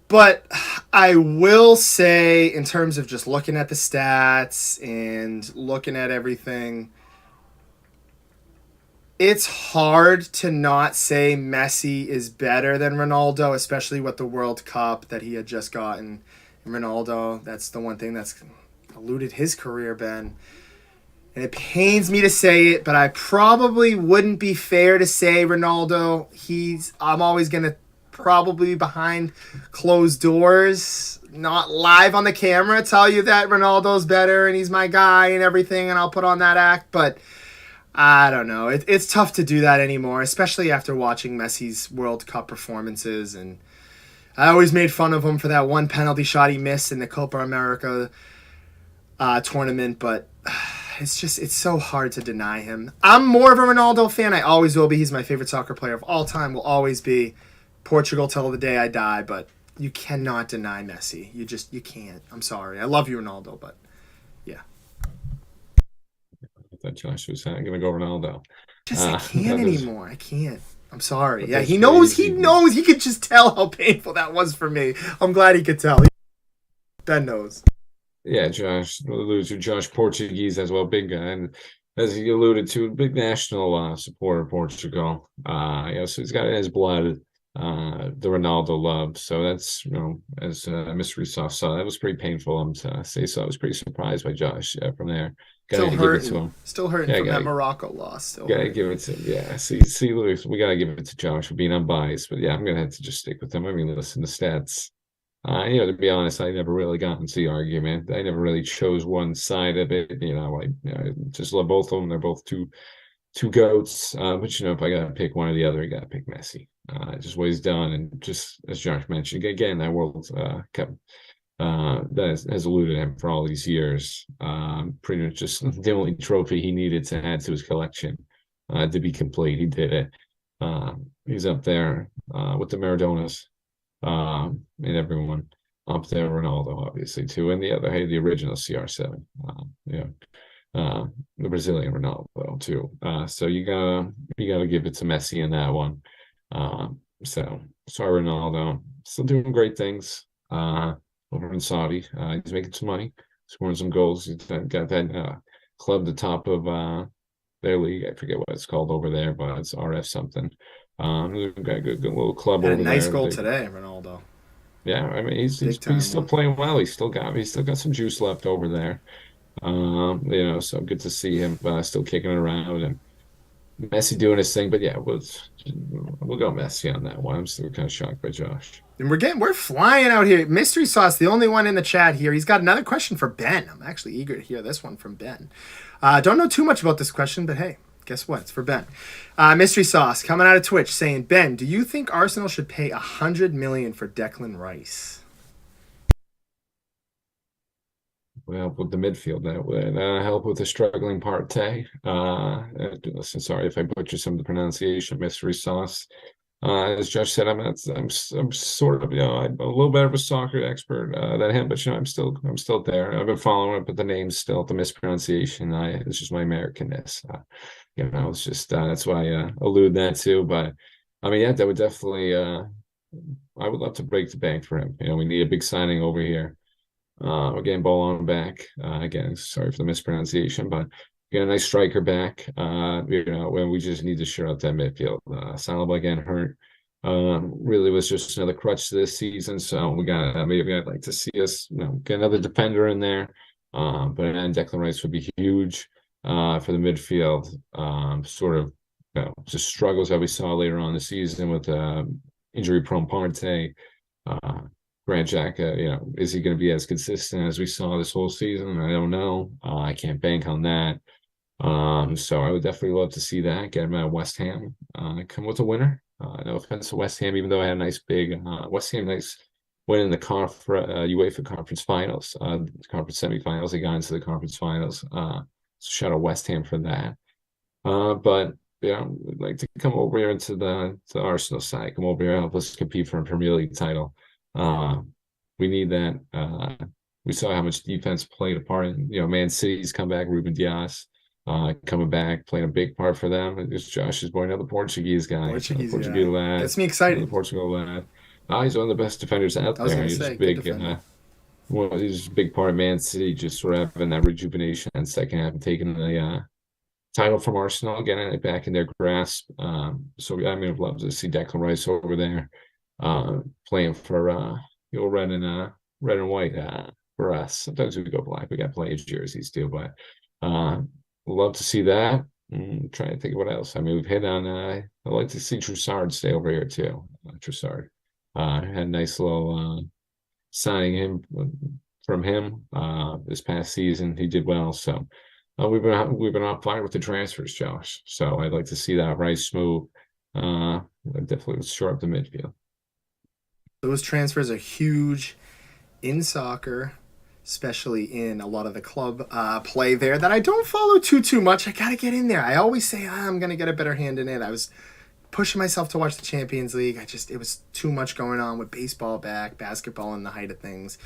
S1: But I will say, in terms of just looking at the stats and looking at everything, it's hard to not say Messi is better than Ronaldo, especially with the World Cup that he had just gotten. And Ronaldo, that's the one thing that's eluded his career, Ben. And it pains me to say it, but I probably wouldn't be fair to say Ronaldo. I'm always going to probably behind closed doors, not live on the camera, tell you that Ronaldo's better and he's my guy and everything, and I'll put on that act. But I don't know. It's tough to do that anymore, especially after watching Messi's World Cup performances. And I always made fun of him for that one penalty shot he missed in the Copa America tournament, but it's so hard to deny him. I'm more of a Ronaldo fan. I always will be. He's my favorite soccer player of all time. Will always be. Portugal till the day I die, but you cannot deny Messi. You can't. I'm sorry. I love you, Ronaldo, but yeah.
S2: I thought Josh was going to go Ronaldo.
S1: I can't anymore. I can't. I'm sorry. Yeah,
S2: he
S1: knows. He knows. He could just tell how painful that was for me. I'm glad he could tell. Ben knows.
S2: Yeah, Josh, the loser. Josh, Portuguese as well, big guy, and as he alluded to, big national supporter of Portugal. So he's got it in his blood. The Ronaldo love. So that's, as Mystery Soft saw, that was pretty painful to say. So I was pretty surprised by Josh from there.
S1: Still hurting. Still hurting from that Morocco loss.
S2: Gotta give it to him. Yeah. See, Louis, we gotta give it to Josh for being unbiased. But yeah, I'm gonna have to just stick with him. I mean, listen to stats. To be honest, I never really got into the argument. I never really chose one side of it. I just love both of them. They're both two goats. But if I gotta pick one or the other, I gotta pick Messi. Just what he's done, and just as Josh mentioned, again, that World Cup that has eluded him for all these years. Pretty much just the only trophy he needed to add to his collection to be complete. He did it. He's up there with the Maradonas and everyone up there. Ronaldo, obviously, too, and the original CR7. The Brazilian Ronaldo too. So you gotta give it to Messi in that one. So sorry, Ronaldo. Still doing great things over in Saudi. He's making some money, scoring some goals. He's got that club the top of their league. I forget what it's called over there, but it's RF something. We've got a good little club over there.
S1: Nice goal today, Ronaldo.
S2: Yeah, I mean he's still playing well. He's still got some juice left over there. So good to see him still kicking it around, and Messi doing his thing. But yeah, we'll go Messi on that one. I'm still kind of shocked by Josh.
S1: And we're flying out here. Mystery Sauce, the only one in the chat here. He's got another question for Ben. I'm actually eager to hear this one from Ben. Don't know too much about this question, but hey, guess what? It's for Ben. Mystery Sauce coming out of Twitch saying, Ben, do you think Arsenal should pay $100 million for Declan Rice?
S2: Help with the midfield. That would help with the struggling Partey. Listen, sorry if I butcher some of the pronunciation. Mystery Sauce. As Josh said, I'm sort of I'm a little better of a soccer expert than him, but I'm still there. I've been following up with the names still, the mispronunciation. It's just my Americanness. It's just that's why I allude that to. But I mean, yeah, that would definitely. I would love to break the bank for him. We need a big signing over here. We're getting Bolon back. Again, sorry for the mispronunciation, but get a nice striker back. When we just need to shore up that midfield. Saliba again hurt. Really was just another crutch this season. So maybe I'd like to see us, get another defender in there. But then Declan Rice would be huge for the midfield. Sort of, just struggles that we saw later on in the season with injury-prone Partey. Grant Xhaka, is he going to be as consistent as we saw this whole season? I don't know. I can't bank on that. So I would definitely love to see that. Get him at West Ham. Come with a winner. No offense to West Ham, even though I had a nice big West Ham nice win in the UEFA Conference Finals, Conference Semifinals. They got into the Conference Finals. So shout out West Ham for that. But we'd like to come over here into the Arsenal side. Come over here, help us compete for a Premier League title. We need that. We saw how much defense played a part in, Man City's comeback. Ruben Dias coming back, playing a big part for them. It's Josh's boy, another Portuguese guy. Portuguese lad.
S1: Gets me excited.
S2: The Portugal lad. He's one of the best defenders out there. He's big. He's a big part of Man City, just sort of having that rejuvenation and second half and taking the title from Arsenal, getting it back in their grasp. I'd love to see Declan Rice over there. Playing for red and white. for us. Sometimes we go black. We got plenty of jerseys too, but love to see that. Trying to think of what else. I mean, we've hit on. I'd like to see Troussard stay over here too. Troussard had a nice little signing him from him this past season. He did well, so we've been on fire with the transfers, Josh. So I'd like to see that Rice move. Definitely shore up the midfield.
S1: Those transfers are huge in soccer, especially in a lot of the club play there that I don't follow too much. I gotta get in there. I always say I'm gonna get a better hand in it. I was pushing myself to watch the Champions League. It was too much going on with baseball back, basketball in the height of things.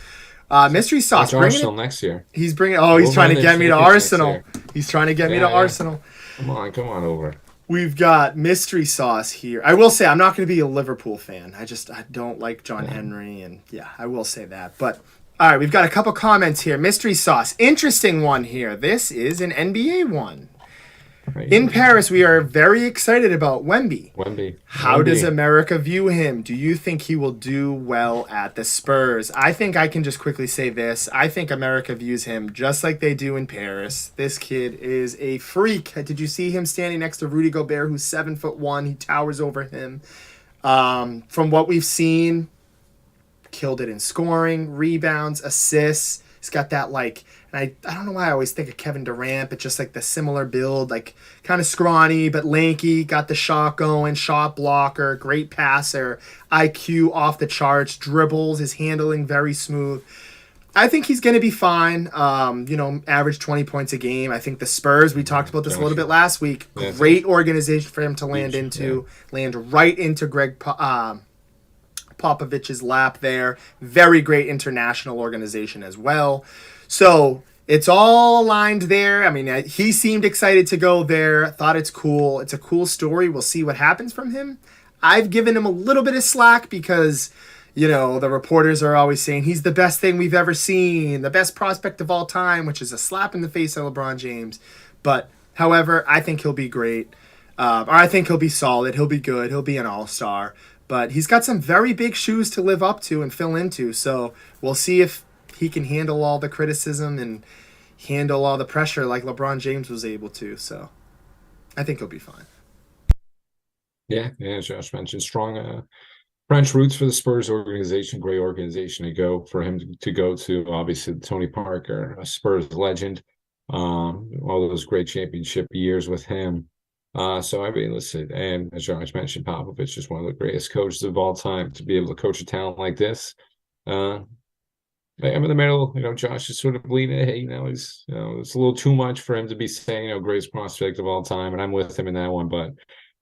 S1: Mystery sauce.
S2: Watch Arsenal next year.
S1: He's bringing. Oh, he's trying to get me to Arsenal. He's trying to get me to Arsenal.
S2: Come on over.
S1: We've got mystery sauce here. I will say I'm not going to be a Liverpool fan. I don't like John Henry, and I will say that. But all right, we've got a couple comments here. Mystery sauce, interesting one here. This is an NBA one. In Paris, we are very excited about Wemby. How does America view him? Do you think he will do well at the Spurs? I think I can just quickly say this. I think America views him just like they do in Paris. This kid is a freak. Did you see him standing next to Rudy Gobert, who's 7'1"? He towers over him. From what we've seen, killed it in scoring, rebounds, assists. He's got that I don't know why I always think of Kevin Durant, but just like the similar build, like kind of scrawny but lanky, got the shot going, shot blocker, great passer, IQ off the charts, dribbles, his handling very smooth. I think he's going to be fine. Average 20 points a game. I think the Spurs, we talked about this a little bit last week, great organization for him to land right into Greg Popovich's lap there. Very great international organization as well. So it's all aligned there. I mean, he seemed excited to go there. Thought it's cool. It's a cool story. We'll see what happens from him. I've given him a little bit of slack because, the reporters are always saying he's the best thing we've ever seen, the best prospect of all time, which is a slap in the face of LeBron James. But, however, I think he'll be great. Or I think he'll be solid. He'll be good. He'll be an all-star. But he's got some very big shoes to live up to and fill into. So we'll see if he can handle all the criticism and handle all the pressure like LeBron James was able to. So I think he'll be fine.
S2: Yeah, as Josh mentioned, strong French roots for the Spurs organization. Great organization to go for him to go to. Obviously, Tony Parker, a Spurs legend. All those great championship years with him. So I mean, listen, and as Josh mentioned, Popovich is one of the greatest coaches of all time. To be able to coach a talent like this, I'm in the middle. Josh is sort of bleeding. Hey, it's a little too much for him to be saying, greatest prospect of all time, and I'm with him in that one. But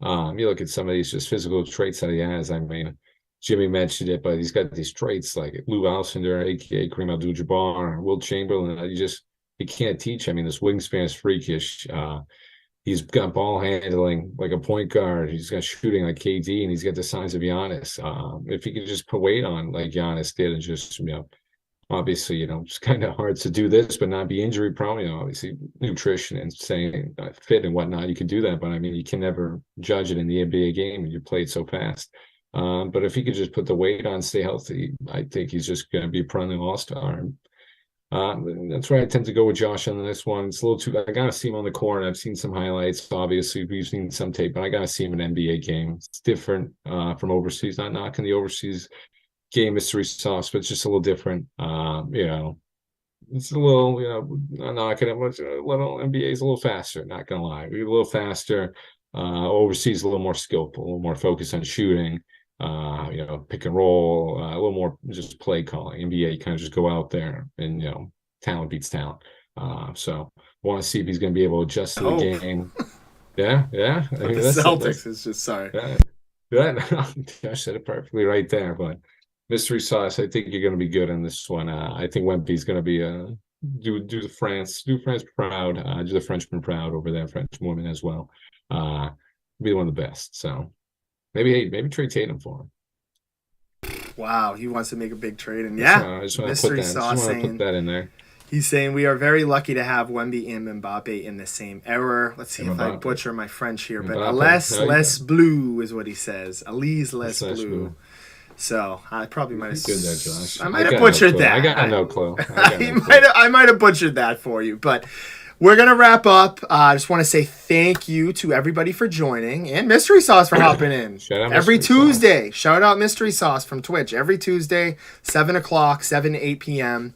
S2: you look at some of these just physical traits that he has. I mean, Jimmy mentioned it, but he's got these traits like Lou Alcindor, aka Kareem Abdul-Jabbar, Wilt Chamberlain. He can't teach. I mean, this wingspan is freakish. He's got ball handling like a point guard. He's got shooting like KD, and he's got the signs of Giannis. If he could just put weight on like Giannis did, and just obviously, it's kind of hard to do this, but not be injury prone. Obviously, nutrition and staying fit and whatnot, you can do that. But I mean, you can never judge it in the NBA game, and you play it so fast. But if he could just put the weight on, stay healthy, I think he's just going to be a perennial all-star. That's where I tend to go with Josh on this one. It's a little too. I gotta see him on the court. I've seen some highlights. Obviously, we've seen some tape, but I gotta see him in an NBA game. It's different from overseas. Not knocking the overseas game mystery sauce, but it's just a little different. It's a little, not knocking it much. A little NBA is a little faster. Not gonna lie, we're a little faster. Overseas, a little more skillful, a little more focused on shooting. Pick and roll, a little more just play calling. NBA, you kind of just go out there and, talent beats talent. So want to see if he's going to be able to adjust to the game. Yeah.
S1: The Celtics is just sorry.
S2: Yeah, Josh said it perfectly right there. But mystery sauce, I think you're going to be good in this one. I think Wemby's going to be do France proud, do the Frenchmen proud over there, French women as well. Be one of the best. So. Maybe trade Tatum for him.
S1: Wow, he wants to make a big trade, and
S2: mystery sauce saying put that in there.
S1: He's saying we are very lucky to have Wemby and Mbappe in the same era. Let's see if I butcher my French here, but Alès les bleus is what he says. Alès les bleus. So I probably might have.
S2: Good there, Josh.
S1: I might have
S2: got
S1: butchered
S2: no clue.
S1: that.
S2: I got no clue.
S1: I might have butchered that for you, but we're gonna wrap up. I just want to say thank you to everybody for joining and Mystery Sauce for hopping in
S2: Shout out
S1: every
S2: Mystery
S1: Tuesday. Shout out Mystery Sauce from Twitch every Tuesday, 7 o'clock, 7 to 8 p.m.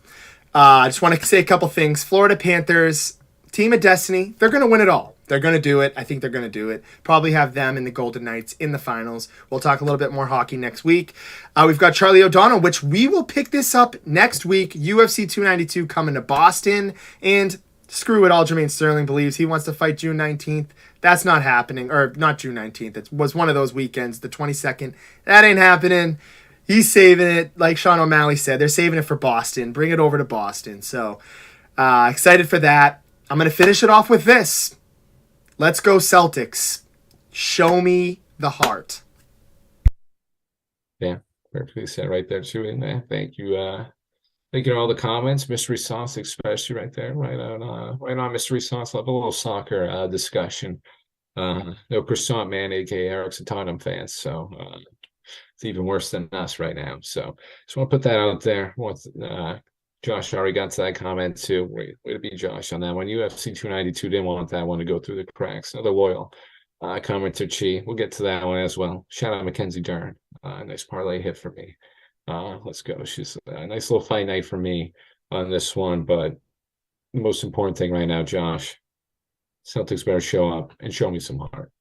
S1: I just want to say a couple things. Florida Panthers, team of destiny. They're gonna win it all. They're going to do it. I think they're going to do it. Probably have them and the Golden Knights in the finals. We'll talk a little bit more hockey next week. We've got Charlie O'Donnell, which we will pick this up next week. UFC 292 coming to Boston. And screw it, Aljamain Sterling believes he wants to fight June 19th. That's not happening. Or not June 19th. It was one of those weekends, the 22nd. That ain't happening. He's saving it. Like Sean O'Malley said, they're saving it for Boston. Bring it over to Boston. So excited for that. I'm going to finish it off with this. Let's go Celtics. Show me the heart.
S2: Yeah, perfectly said right there too. In there, thank you. Thank you to all the comments. Mystery Sauce, especially right there, right on Mystery Sauce level. A little soccer discussion. No croissant man, aka Eric's a Tottenham fan, so it's even worse than us right now. So just want to put that out there. Josh already got to that comment too. Way to be Josh on that one. UFC 292 didn't want that one to go through the cracks. Another loyal commenter, Chi. We'll get to that one as well. Shout out Mackenzie Dern. Nice parlay hit for me. Let's go. She's a nice little fight night for me on this one. But the most important thing right now, Josh, Celtics better show up and show me some heart.